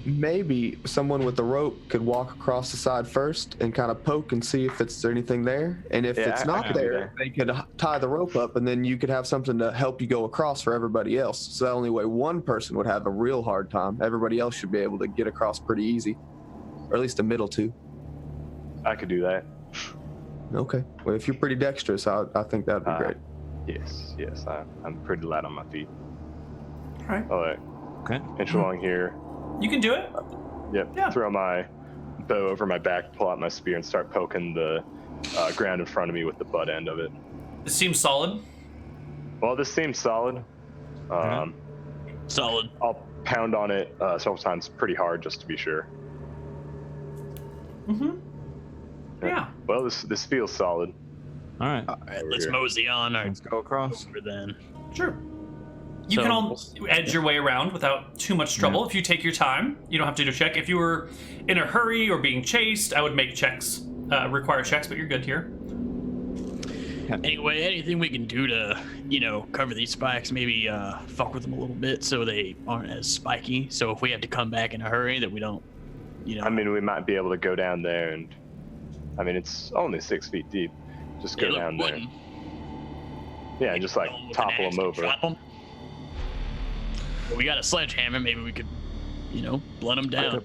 maybe someone with a rope could walk across the side first and kind of poke and see if there's anything there. And if Yeah, it's I not can do there, that. they could tie the rope up, and then you could have something to help you go across for everybody else. So the only way one person would have a real hard time. Everybody else should be able to get across pretty easy, or at least the middle two. I could do that. Okay. Well, if you're pretty dexterous, I think that'd be great. Yes. I'm pretty light on my feet. All right. All right. Okay. Inch along here. You can do it. Yep. Yeah. Throw my bow over my back, pull out my spear, and start poking the ground in front of me with the butt end of it. This seems solid. Well, this seems solid. Solid. I'll pound on it several times pretty hard just to be sure. Yeah. Well, this feels solid. All right. All right, let's here. mosey on. Let's go across. Over then. Sure. You So- can all edge your way around without too much trouble if you take your time. You don't have to do a check. If you were in a hurry or being chased, I would make checks, require checks, but you're good here. Anyway, anything we can do to, cover these spikes, maybe fuck with them a little bit so they aren't as spiky. So if we have to come back in a hurry, that we don't, I mean, we might be able to go down there and, I mean, it's only 6 feet deep. Just they go look down there. wooden. Yeah, and just like With an topple axe them to over. drop 'em. Well, we got a sledgehammer. Maybe we could, blunt them down.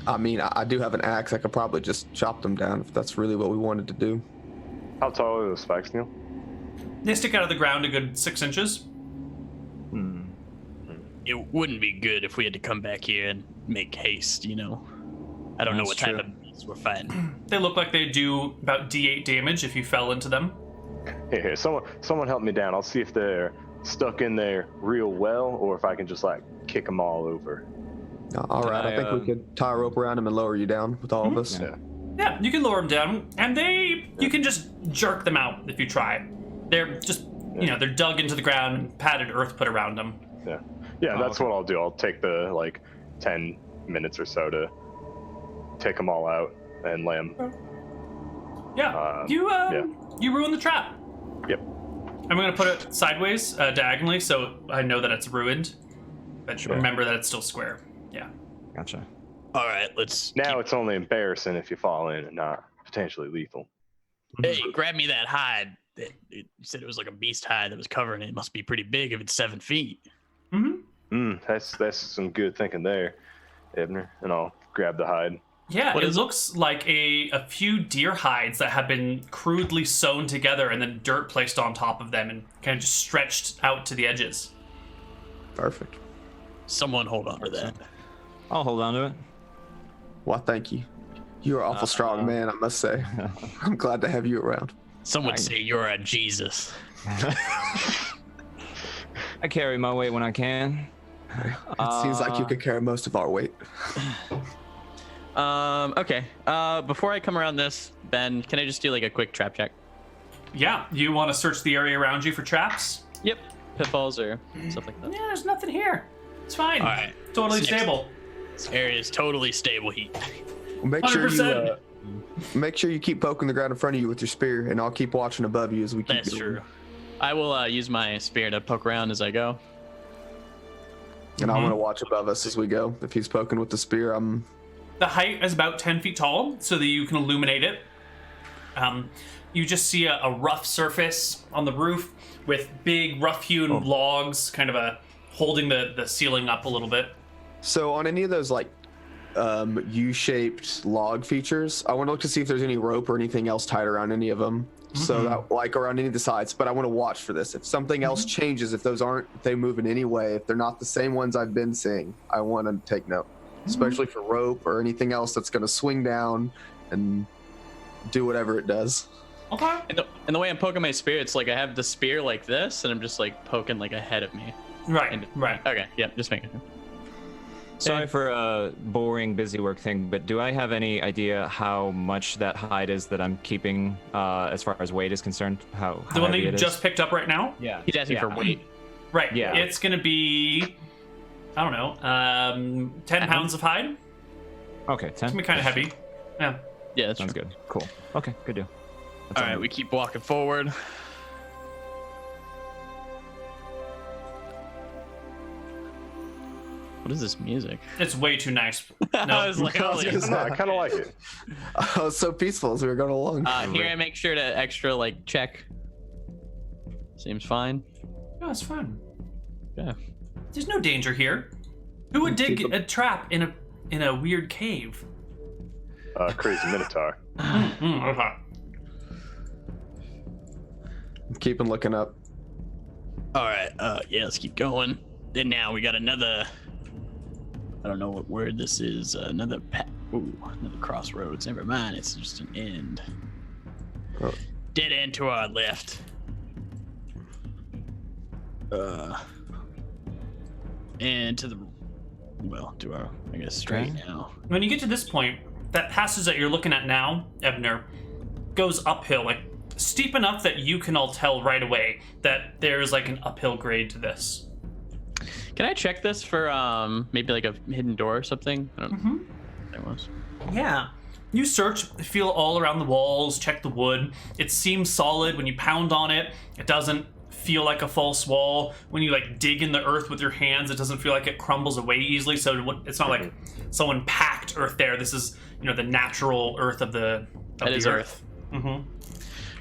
I mean, I do have an axe. I could probably just chop them down if that's really what we wanted to do. How tall are those spikes, Neal? They stick out of the ground a good 6 inches. It wouldn't be good if we had to come back here and make haste. I don't know That's what type true. of beast we're fighting. They look like they do about D8 damage if you fell into them. Here, someone help me down. I'll see if they're stuck in there real well, or if I can just like kick them all over. All right, I think we could tie a rope around him and lower you down with all of us. Yeah. Yeah, you can lower them down, and you can just jerk them out if you try. They're just, they're dug into the ground and padded earth put around them. Yeah, that's what I'll do. I'll take the 10 minutes or so to take them all out and lay them. Yeah, yeah. you ruined the trap. Yep. I'm going to put it sideways, diagonally, so I know that it's ruined. But remember that it's still square. Yeah. Gotcha. All right, let's. Now it's only embarrassing if you fall in and not potentially lethal. Hey, grab me that hide. You said it was like a beast hide that was covering it. It must be pretty big if it's 7 feet. That's some good thinking there, Ebner. And I'll grab the hide. Yeah, What it is looks like a few deer hides that have been crudely sewn together and then dirt placed on top of them and kind of just stretched out to the edges. Perfect. Someone hold on to that. I'll hold on to it. Well, thank you. You're an awful strong man, I must say. I'm glad to have you around. Some would say you're a Jesus. I carry my weight when I can. It seems like you could carry most of our weight. Okay. Before I come around this, Ben, can I just do like a quick trap check? Yeah, you want to search the area around you for traps? Yep. Pitfalls or stuff like that. Yeah, there's nothing here. It's fine. All right. Totally Next. stable. This area is totally stable heat. Make sure 100%. make sure you keep poking the ground in front of you with your spear, and I'll keep watching above you as we keep That's going. true. I will use my spear to poke around as I go. And I want to watch above us as we go. If he's poking with the spear, I'm The height is about 10 feet tall, so that you can illuminate it. You just see a rough surface on the roof with big, rough-hewn logs, kind of holding the ceiling up a little bit. So on any of those U-shaped log features, I want to look to see if there's any rope or anything else tied around any of them. So that around any of the sides, but I want to watch for this. If something else changes, if they move in any way, if they're not the same ones I've been seeing, I want to take note, especially for rope or anything else that's going to swing down and do whatever it does. Okay. And the way I'm poking my spear, it's like I have the spear like this, and I'm just like poking like ahead of me. Right, right. Okay, yeah, just making sure. Sorry for a boring busy work thing, but do I have any idea how much that hide is that I'm keeping as far as weight is concerned? How The one that heavy you it is? just picked up right now? Yeah. He's asking for weight. Right. Yeah. It's going to be, I don't know, 10 pounds of hide. Okay, 10. It's going to be kind of heavy. Yeah. Yeah, that's Sounds true. good. Cool. Okay, good deal. All right, we keep walking forward. What is this music? It's way too nice. I No. was like, holy. I kind of like it. Oh, it's so peaceful as we were going along. Here I make sure to extra like check. Seems fine. No, it's fine. Yeah. There's no danger here. Who would dig a trap in a weird cave? Crazy Minotaur. Okay. Keep looking up. All right. Yeah, let's keep going. Then now we got another I don't know what word this is. Another crossroads. Never mind. It's just an end. Oh. Dead end to our left. And to the to our, I guess, straight now. When you get to this point, that passage that you're looking at now, Ebner, goes uphill, like steep enough that you can all tell right away that there's like an uphill grade to this. Can I check this for maybe like a hidden door or something? I don't know. There was. Yeah. You search, feel all around the walls, check the wood. It seems solid. When you pound on it, it doesn't feel like a false wall. When you like dig in the earth with your hands, it doesn't feel like it crumbles away easily. So it's not like someone packed earth there. This is, the natural earth of the earth. Mm-hmm.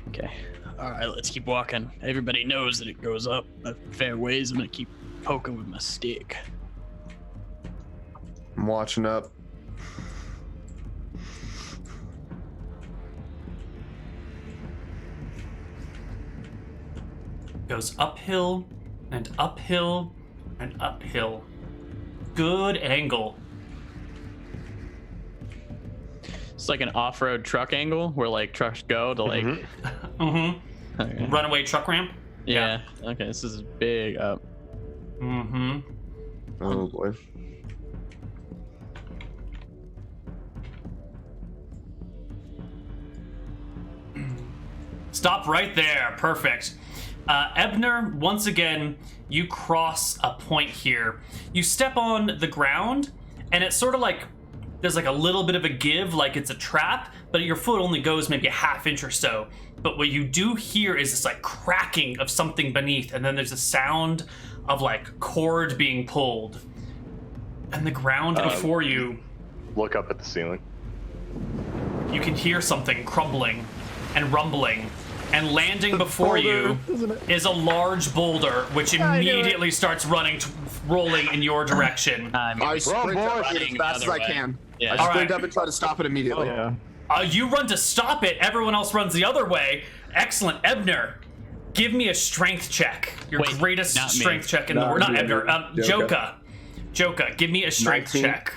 Okay. All right, let's keep walking. Everybody knows that it goes up a fair ways. I'm gonna keep poking with my stick. I'm watching up. Goes uphill and uphill and uphill. Good angle. It's like an off-road truck angle where like trucks go to like. Okay. Runaway truck ramp. Yeah. Okay. This is big up. Mm-hmm. Oh boy. Stop right there. Perfect. Ebner, once again, you cross a point here. You step on the ground, and it's sort of like there's like a little bit of a give, like it's a trap, but your foot only goes maybe a half inch or so. But what you do hear is this like cracking of something beneath, and then there's a sound of like cord being pulled. And the ground before you... Look up at the ceiling. You can hear something crumbling and rumbling. And landing before you is a large boulder, which immediately starts rolling in your direction. I sprint up as fast as I can. Yeah. I sprint up and try to stop it immediately. You run to stop it. Everyone else runs the other way. Excellent. Ebner, give me a strength check. Your greatest strength check in the world. Not Ebner. Joka, give me a strength 19. check.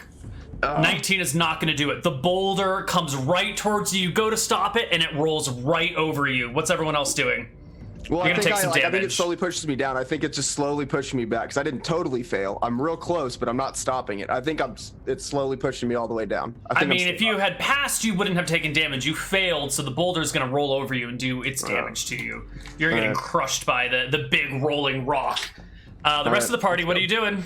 19 is not going to do it. The boulder comes right towards you. You go to stop it, and it rolls right over you. What's everyone else doing? Well, You're gonna take some I think it damage. slowly pushes me down. I think it's just slowly pushing me back because I didn't totally fail. I'm real close, but I'm not stopping it. I think it's slowly pushing me all the way down. I mean, if you had passed, you wouldn't have taken damage. You failed, so the boulder's going to roll over you and do its damage to you. You're getting crushed by the big rolling rock. The rest of the party, what are you doing?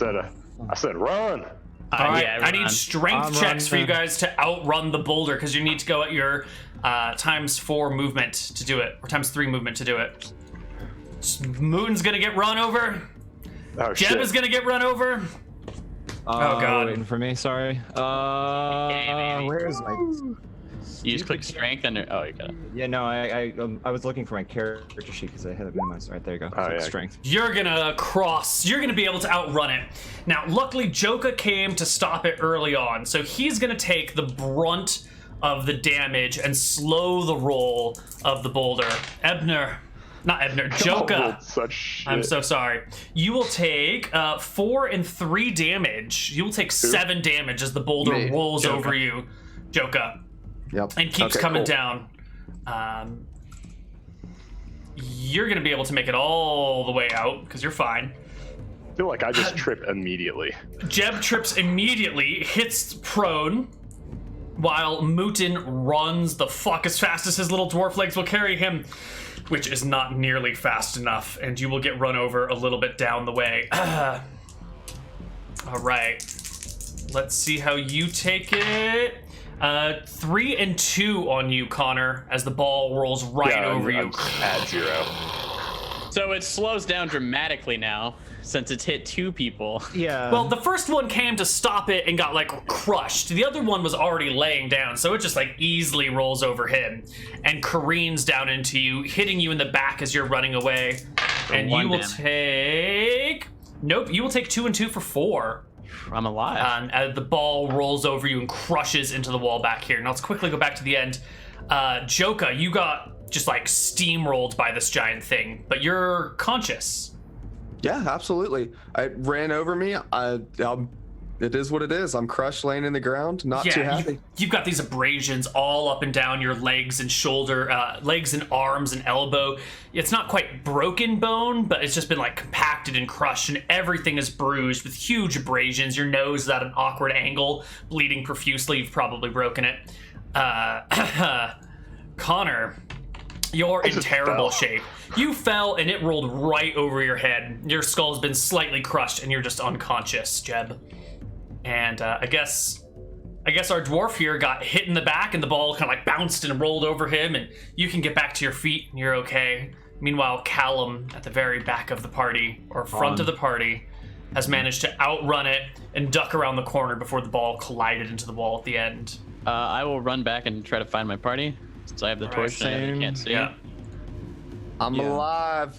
I said run. All right, yeah, I need strength checks for you guys to outrun the boulder because you need to go at your ×4 movement to do it, or ×3 movement to do it. Mouton's gonna get run over. Oh, Jeb shit. is gonna get run over. Oh god. Waiting for me. Sorry. Where is my? You just click strength under. Oh, you got it. Yeah, no, I was looking for my character sheet because I had it minimized. All right, there you go. Oh, yeah. Strength. You're gonna be able to outrun it. Now, luckily, Joka came to stop it early on, so he's gonna take the brunt of the damage and slow the roll of the boulder. Joka. Such shit. I'm so sorry. You will take 4 and 3 damage. You will take 7 damage as the boulder rolls over you, Joka. Yep. And keeps coming down. You're going to be able to make it all the way out because you're fine. I feel like I just trip immediately. Jeb trips immediately, hits prone, while Mouton runs the fuck as fast as his little dwarf legs will carry him, which is not nearly fast enough, and you will get run over a little bit down the way. All right. Let's see how you take it. 3 and 2 on you, Connar, as the ball rolls right over you. Add 0. So it slows down dramatically now since it's hit 2 people. Yeah. Well, the first one came to stop it and got like crushed. The other one was already laying down, so it just like easily rolls over him and careens down into you, hitting you in the back as you're running away. And you will take... Nope, you will take 2 and 2 for 4. I'm alive. The ball rolls over you and crushes into the wall back here. Now let's quickly go back to the end. Joka, you got just like steamrolled by this giant thing, but you're conscious. Yeah, absolutely. It ran over me. I'm It is what it is. I'm crushed, laying in the ground, not too happy. You've got these abrasions all up and down your legs and legs and arms and elbow. It's not quite broken bone, but it's just been like compacted and crushed, and everything is bruised with huge abrasions. Your nose is at an awkward angle, bleeding profusely. You've probably broken it. Connar, you're in terrible shape. You fell and it rolled right over your head. Your skull's been slightly crushed and you're just unconscious, Jeb. And I guess our dwarf here got hit in the back and the ball kind of like bounced and rolled over him, and you can get back to your feet and you're okay. Meanwhile, Callum at the very back of the party, or front of the party, has managed to outrun it and duck around the corner before the ball collided into the wall at the end. I will run back and try to find my party, since I have the torch and I can't see. Yeah. I'm alive.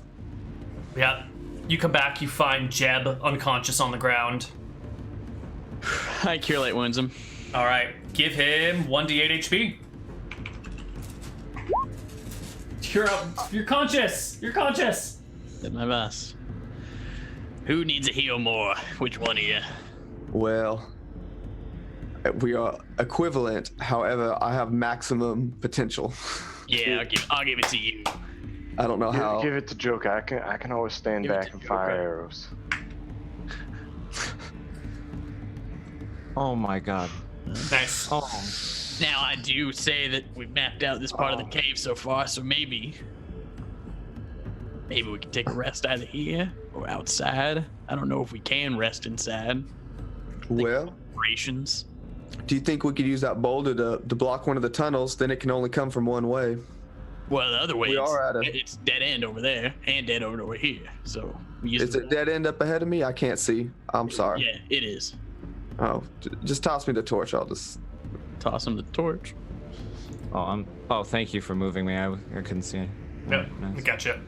Yeah. You come back, you find Jeb unconscious on the ground. I cure light wounds him. All right, give him 1d8 HP. You're conscious. You're conscious. Did my best. Who needs a heal more? Which one of you? Well, we are equivalent. However, I have maximum potential. Yeah, I'll give it to you. I don't know how. Give it to Joker. I can always stand back and fire arrows. Oh my god. Nice. Oh. Now I do say that we've mapped out this part of the cave so far, so maybe we can take a rest either here or outside. I don't know if we can rest inside. Well, Operations. do you think we could use that boulder to block one of the tunnels? Then it can only come from one way. Well, the other way, it's dead end over there and dead end over here. So we use Is it dead end up ahead of me? I can't see. I'm sorry. Yeah, it is. Oh, just toss me the torch. I'll just Toss him the torch. Oh, thank you for moving me. I couldn't see it. No, Nice. we gotcha.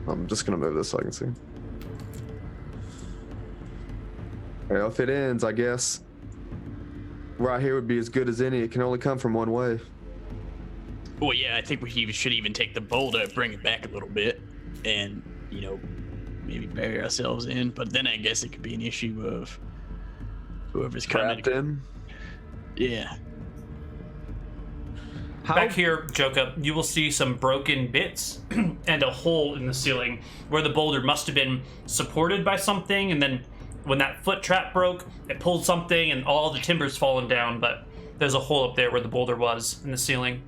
I'm just gonna move this so I can see. Well, if it ends, I guess right here would be as good as any. It can only come from one way. Well, yeah, I think we should even take the boulder, bring it back a little bit, and maybe bury ourselves in. But then I guess it could be an issue of whoever's coming. Trapped in. Yeah. Back here, Joka, you will see some broken bits and a hole in the ceiling where the boulder must have been supported by something, and then when that foot trap broke, it pulled something and all the timber's fallen down, but there's a hole up there where the boulder was in the ceiling.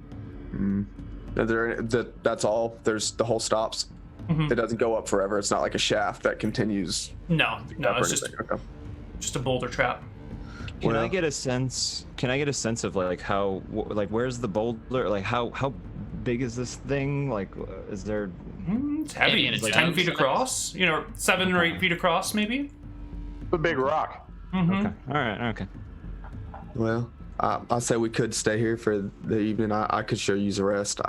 That's all. There's the hole stops. It doesn't go up forever. It's not like a shaft that continues. No, it's Okay. just a boulder trap. Can I get a sense of like how, like, where's the boulder? Like how big is this thing? Like, is there? It's heavy. and It's it's 10 feet across. 7 or 8 feet across, maybe. The big rock. Mm-hmm. Okay. All right. Okay. Well, I say we could stay here for the evening. I could sure use a rest.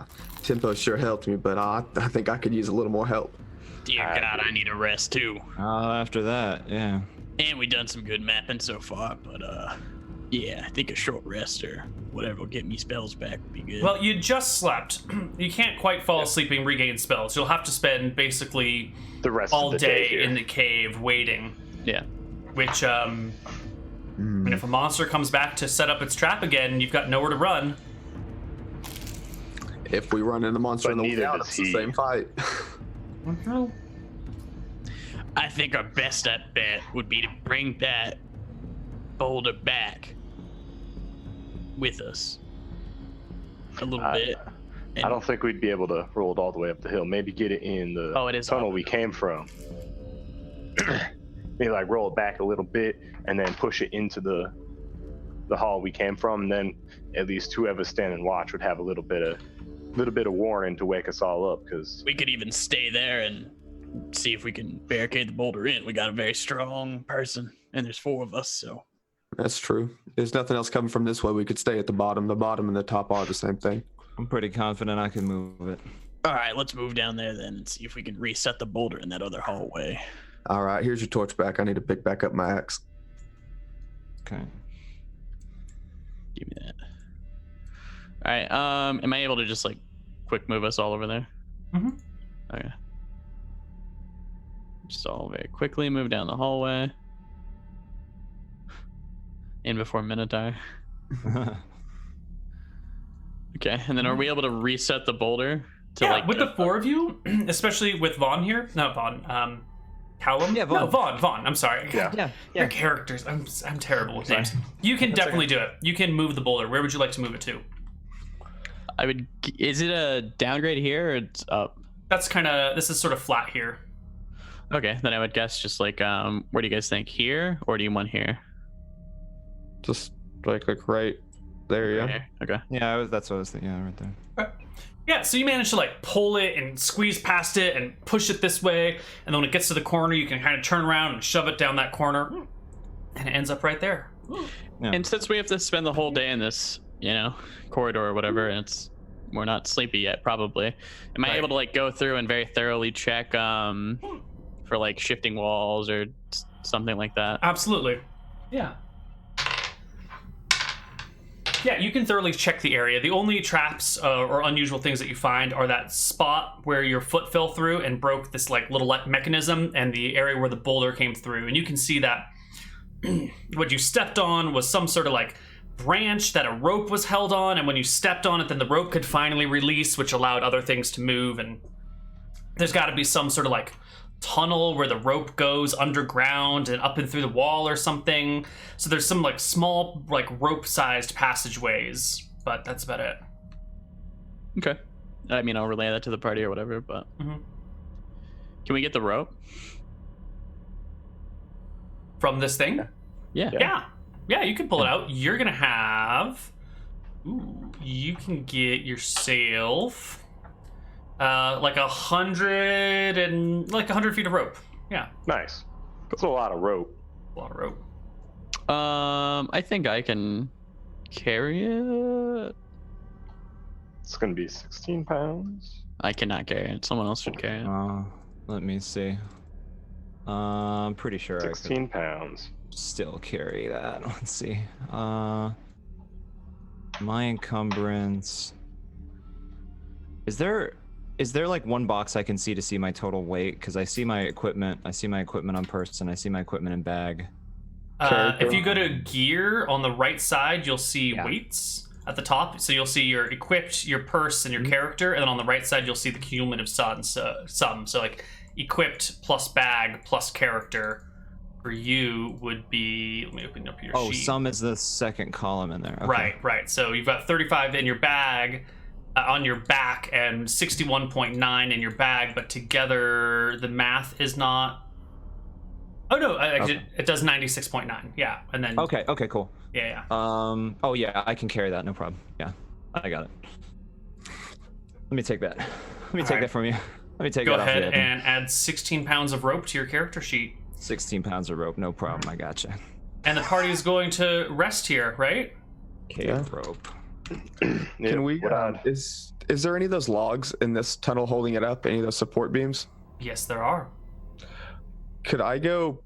Tempo sure helped me, but I think I could use a little more help. Dear God, I need a rest too. After that, yeah. And we've done some good mapping so far, but yeah, I think a short rest or whatever will get me spells back would be good. Well, you just slept. You can't quite fall asleep and regain spells. You'll have to spend basically The rest all of the day here. in the cave waiting. Yeah. Which, and if a monster comes back to set up its trap again, you've got nowhere to run. If we run into monster But in the neither way out, does it's the he. same fight. I think our best bet would be to bring that boulder back with us a little bit. I don't think we'd be able to roll it all the way up the hill. Maybe get it in the Oh, it is tunnel up. we came from. Maybe like roll it back a little bit and then push it into the hall we came from. And then at least whoever's standing watch would have a little bit of warning to wake us all up. Because We could even stay there and see if we can barricade the boulder in. We got a very strong person, and there's 4 of us, so. That's true. There's nothing else coming from this way. We could stay at the bottom. The bottom and the top are the same thing. I'm pretty confident I can move it. All right, let's move down there then and see if we can reset the boulder in that other hallway. All right, here's your torch back. I need to pick back up my axe. Okay. Give me that. All right, am I able to just like quick move us all over there? Mhm. Okay. Just all very quickly move down the hallway. in before Minotaur. Okay, and then are we able to reset the boulder? Yeah, with the four of you, especially with Vaughn here. Not Vaughn. Callum? Yeah, Vaughn. No, Vaughn. I'm sorry. Yeah. Your characters. I'm terrible with names. You can definitely do it. You can move the boulder. Where would you like to move it to? Is it a downgrade here or it's up? That's kind of. This is sort of flat here. Okay, then I would guess just like where do you guys think, here or do you want here? Just like right there, yeah. Here. Okay. Yeah, that's what I was thinking. Yeah, right there. Yeah, so you manage to like pull it and squeeze past it and push it this way, and then when it gets to the corner, you can kind of turn around and shove it down that corner, and it ends up right there. Yeah. And since we have to spend the whole day in this, corridor or whatever, and we're not sleepy yet, probably. Am I able to like go through and very thoroughly check for like shifting walls or something like that? Absolutely. Yeah. Yeah, you can thoroughly check the area. The only traps or unusual things that you find are that spot where your foot fell through and broke this like little mechanism, and the area where the boulder came through. And you can see that what you stepped on was some sort of like branch that a rope was held on, and when you stepped on it, then the rope could finally release, which allowed other things to move. And there's got to be some sort of like tunnel where the rope goes underground and up and through the wall or something. So there's some like small like rope-sized passageways, but that's about it. Okay. I mean, I'll relay that to the party or whatever, but can we get the rope From this thing? Yeah. Yeah, you can pull it out. You're gonna have you can get yourself like 100 feet of rope. Yeah. Nice. That's a lot of rope. A lot of rope. I think I can carry it. It's gonna be 16 pounds. I cannot carry it. Someone else should carry it. Let me see. I'm pretty sure 16 pounds. Still carry that. Let's see. My encumbrance. Is there like one box I can see to see my total weight? Because I see my equipment. I see my equipment on person. I see my equipment in bag. If you go to gear on the right side, you'll see weights at the top. So you'll see your equipped, your purse, and your character, and then on the right side you'll see the cumulative sum. So like equipped plus bag plus character for you would be. Let me open up your sheet. Sum is the second column in there. Okay. Right. So you've got 35 in your bag. On your back and 61.9 in your bag, but together the math is not. Oh no, it does 96.9. Yeah, and then. Okay, cool. Yeah. Oh yeah, I can carry that, no problem. Yeah, I got it. Let me take that. That from you. Let me take Go that ahead off the and add 16 pounds of rope to your character sheet. 16 pounds of rope, no problem. I gotcha. And the party is going to rest here, right? Cave rope. Can we? Is there any of those logs in this tunnel holding it up? Any of those support beams? Yes, there are. Could I go?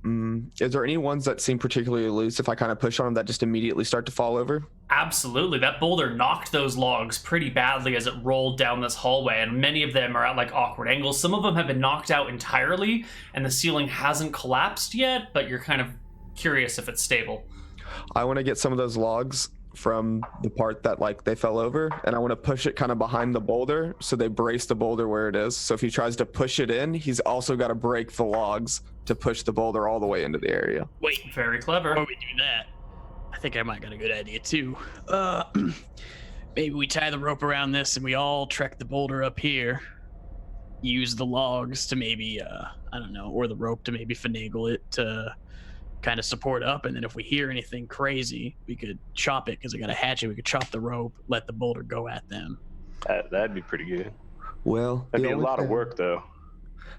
Is there any ones that seem particularly loose? If I kind of push on them, that just immediately start to fall over? Absolutely. That boulder knocked those logs pretty badly as it rolled down this hallway, and many of them are at like awkward angles. Some of them have been knocked out entirely, and the ceiling hasn't collapsed yet, but you're kind of curious if it's stable. I want to get some of those logs from the part that like they fell over, and I want to push it kind of behind the boulder so they brace the boulder where it is. So if he tries to push it in, he's also got to break the logs to push the boulder all the way into the area. Wait, very clever. Before we do that, I think I might got a good idea too. Maybe we tie the rope around this and we all trek the boulder up here. Use the logs to maybe I don't know, or the rope to maybe finagle it to kind of support up, and then if we hear anything crazy, we could chop it because I got a hatchet. We could chop the rope, let the boulder go at them. That'd be pretty good. Well, that'd be a lot of work though.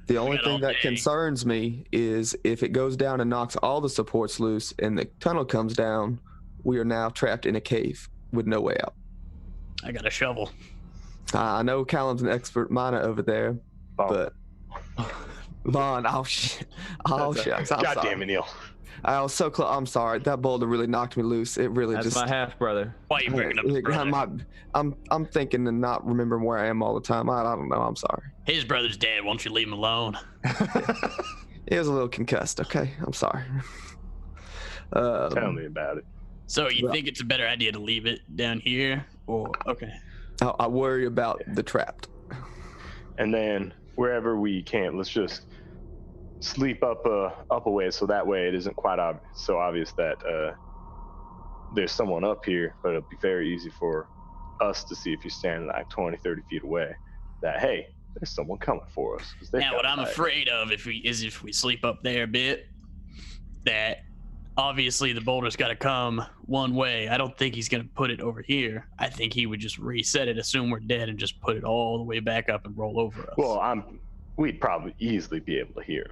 The only thing that concerns me is if it goes down and knocks all the supports loose and the tunnel comes down, we are now trapped in a cave with no way out. I got a shovel. I know Callum's an expert miner over there, but Vaughn, shucks. God damn it, Neal. I was so close. I'm sorry. That boulder really knocked me loose. It really That's my half brother. Why are you bringing up his brother? I'm thinking and not remembering where I am all the time. I don't know. I'm sorry. His brother's dead. Won't you leave him alone? He was a little concussed. Okay, I'm sorry. Tell me about it. So you think it's a better idea to leave it down here, or okay? I worry about the trapped. And then wherever we camp, let's just sleep up a way, so that way it isn't quite so obvious that there's someone up here, but it'll be very easy for us to see if you're standing like 20, 30 feet away that, hey, there's someone coming for us. Now, what I'm afraid of if we sleep up there a bit, that obviously the boulder's got to come one way. I don't think he's going to put it over here. I think he would just reset it, assume we're dead, and just put it all the way back up and roll over us. Well, we'd probably easily be able to hear him.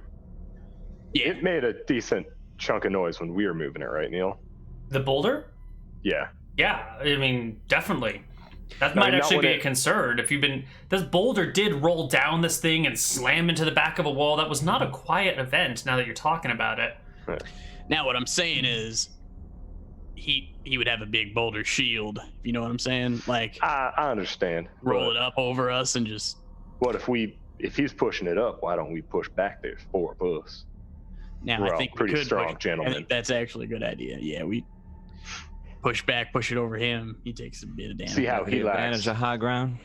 Yeah. It made a decent chunk of noise when we were moving it, right, Neal? The boulder? Yeah. Yeah, I mean, definitely. That might actually be a concern. This boulder did roll down this thing and slam into the back of a wall. That was not a quiet event, now that you're talking about it. Right. Now, what I'm saying is, he would have a big boulder shield. You know what I'm saying? Like, I understand. Roll it up over us and just. What if he's pushing it up? Why don't we push back? There's 4 of us. Now We're I think all pretty we could strong gentlemen. I think that's actually a good idea. Yeah, we push it over him. He takes a bit of damage. See how he Advantage of high ground.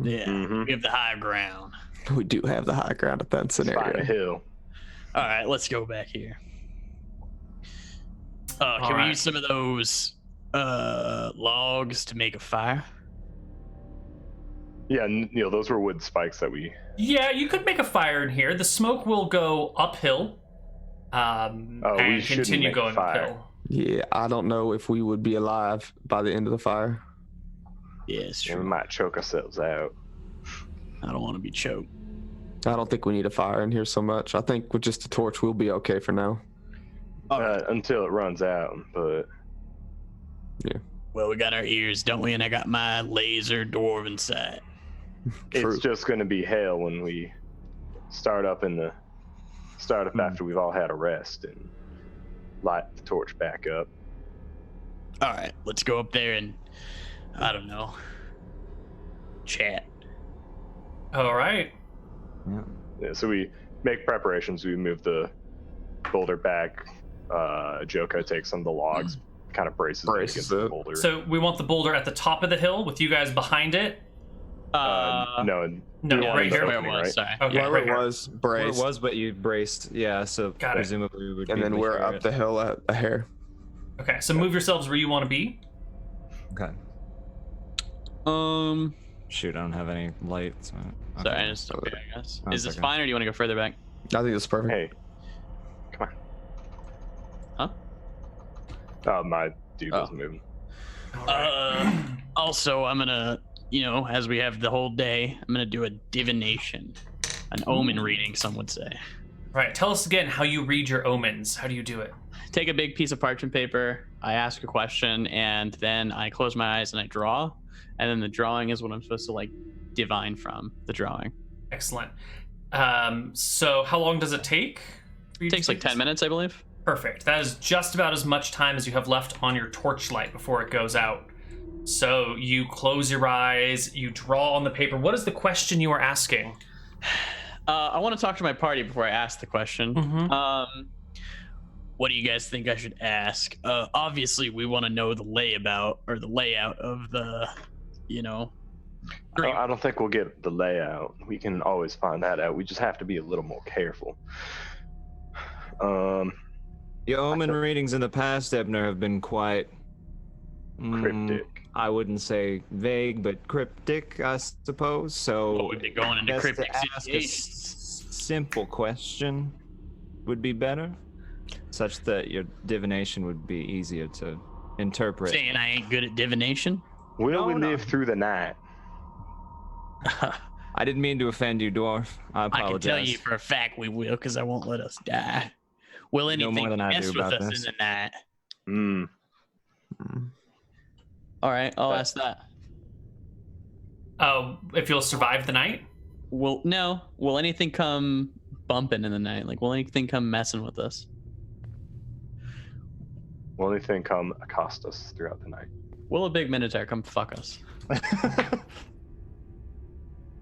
Yeah, Mhm. we have the high ground. We do have the high ground at that Find a scenario. hill. All right, let's go back here. Can we use some of those logs to make a fire? Yeah, Neal, those were wood spikes that we. Yeah, you could make a fire in here. The smoke will go uphill. We And shouldn't continue make going fire. uphill. Yeah, I don't know if we would be alive by the end of the fire. Yeah, it's Yeah, we true. might choke ourselves out. I don't want to be choked. I don't think we need a fire in here so much. I think with just a torch, we'll be okay for now. Until it runs out, but Well, we got our ears, don't we? And I got my laser dwarven sight. True. it's just going to be hell when we start up after we've all had a rest and light the torch back up. All right, let's go up there and, I don't know, chat. All right. Yeah, so we make preparations. We move the boulder back. Joko takes some of the logs, kind of braces it against the boulder. So we want the boulder at the top of the hill with you guys behind it. No, right here. Where it was, right? sorry. Okay, Where right it here. was Where it braced, was, but you braced. Yeah, so Got it. presumably we would. and be then able to we're hear up it. the hill at a hair. Okay, so move yourselves where you want to be. Okay. Shoot, I don't have any light. So... Sorry, I just okay, I guess. Oh, Is this okay. fine, or do you want to go further back? I think that's perfect. Hey, come on. Oh, my dude wasn't moving. Also, I'm gonna, as we have the whole day, I'm gonna do a divination, an omen reading, some would say. Right, tell us again how you read your omens. How do you do it? Take a big piece of parchment paper, I ask a question, and then I close my eyes and I draw, and then the drawing is what I'm supposed to divine from the drawing. Excellent. So how long does it take? for you It to takes take 10 this? minutes, I believe. Perfect. That is just about as much time as you have left on your torchlight before it goes out. So you close your eyes, you draw on the paper. What is the question you are asking? I want to talk to my party before I ask the question. Mhm. What do you guys think I should ask? Obviously, we want to know the layout of the, I don't think we'll get the layout. We can always find that out. We just have to be a little more careful. The omen readings in the past, Ebner, have been quite Cryptic. I wouldn't say vague, but cryptic, I suppose. So we've been going into best to cryptic ask a situations. simple question would be better, such that your divination would be easier to interpret. Saying I ain't good at divination? Will we no. live through the night? I didn't mean to offend you, dwarf. I I apologize. can tell you for a fact we will, because I won't let us die. Will know anything more than I mess do with about us this. in the night? Hmm. All right, I'll ask that. If you'll survive the night? Will anything come bumping in the night? Will anything come messing with us? Will anything come accost us throughout the night? Will a big Minotaur come fuck us?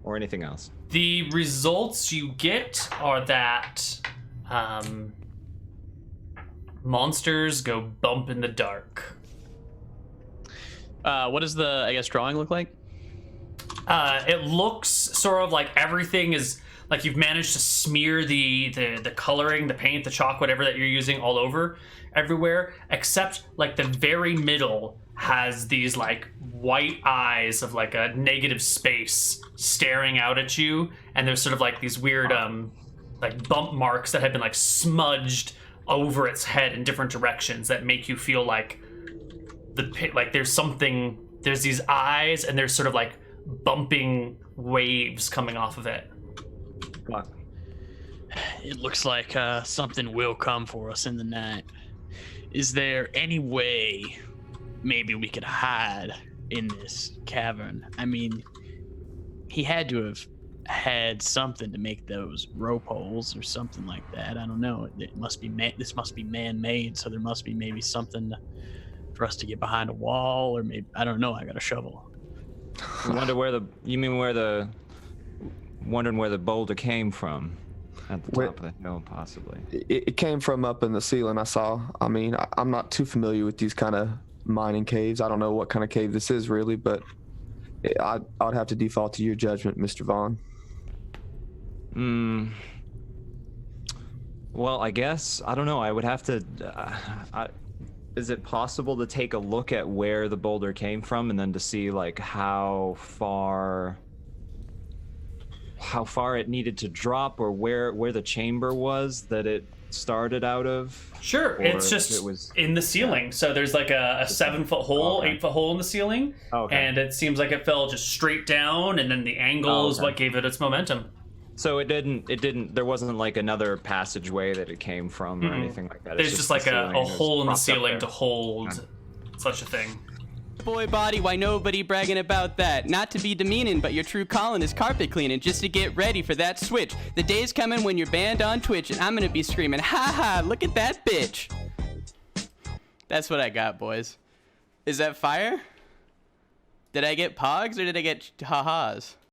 Or anything else. The results you get are that monsters go bump in the dark. What does the, I guess, drawing look like? It looks sort of like everything is like you've managed to smear the coloring, the paint, the chalk, whatever that you're using all over everywhere, except like the very middle has these like white eyes of like a negative space staring out at you, and there's sort of like these weird like bump marks that have been like smudged over its head in different directions that make you feel like there's these eyes and there's sort of like bumping waves coming off of it. It looks like something will come for us in the night. Is there any way maybe we could hide in this cavern? I mean, he had to have had something to make those rope holes or something like that. I don't know. It must be this must be man-made, so there must be maybe something for us to get behind a wall, or maybe I don't know. I got a shovel. I wonder wondering where the boulder came from at the top of the hill, possibly. It came from up in the ceiling, I saw. I mean, I'm not too familiar with these kind of mining caves. I don't know what kind of cave this is really, but I'd have to default to your judgment, Mr. Vaughn. Well, I guess, I don't know. I would have to... is it possible to take a look at where the boulder came from and then to see like how far it needed to drop, or where the chamber was that it started out of? Sure, it's just in the ceiling. Yeah. So there's like a 7-foot hole, 8-foot hole in the ceiling, and it seems like it fell just straight down, and then the angle is what gave it its momentum. So it didn't. There wasn't like another passageway that it came from or anything like that. There's just like a hole in the ceiling to hold such a thing. Boy body, why nobody bragging about that? Not to be demeaning, but your true calling is carpet cleaning, just to get ready for that switch. The day's coming when you're banned on Twitch, and I'm gonna be screaming, ha ha, look at that bitch. That's what I got, boys. Is that fire? Did I get pogs or did I get ha-has?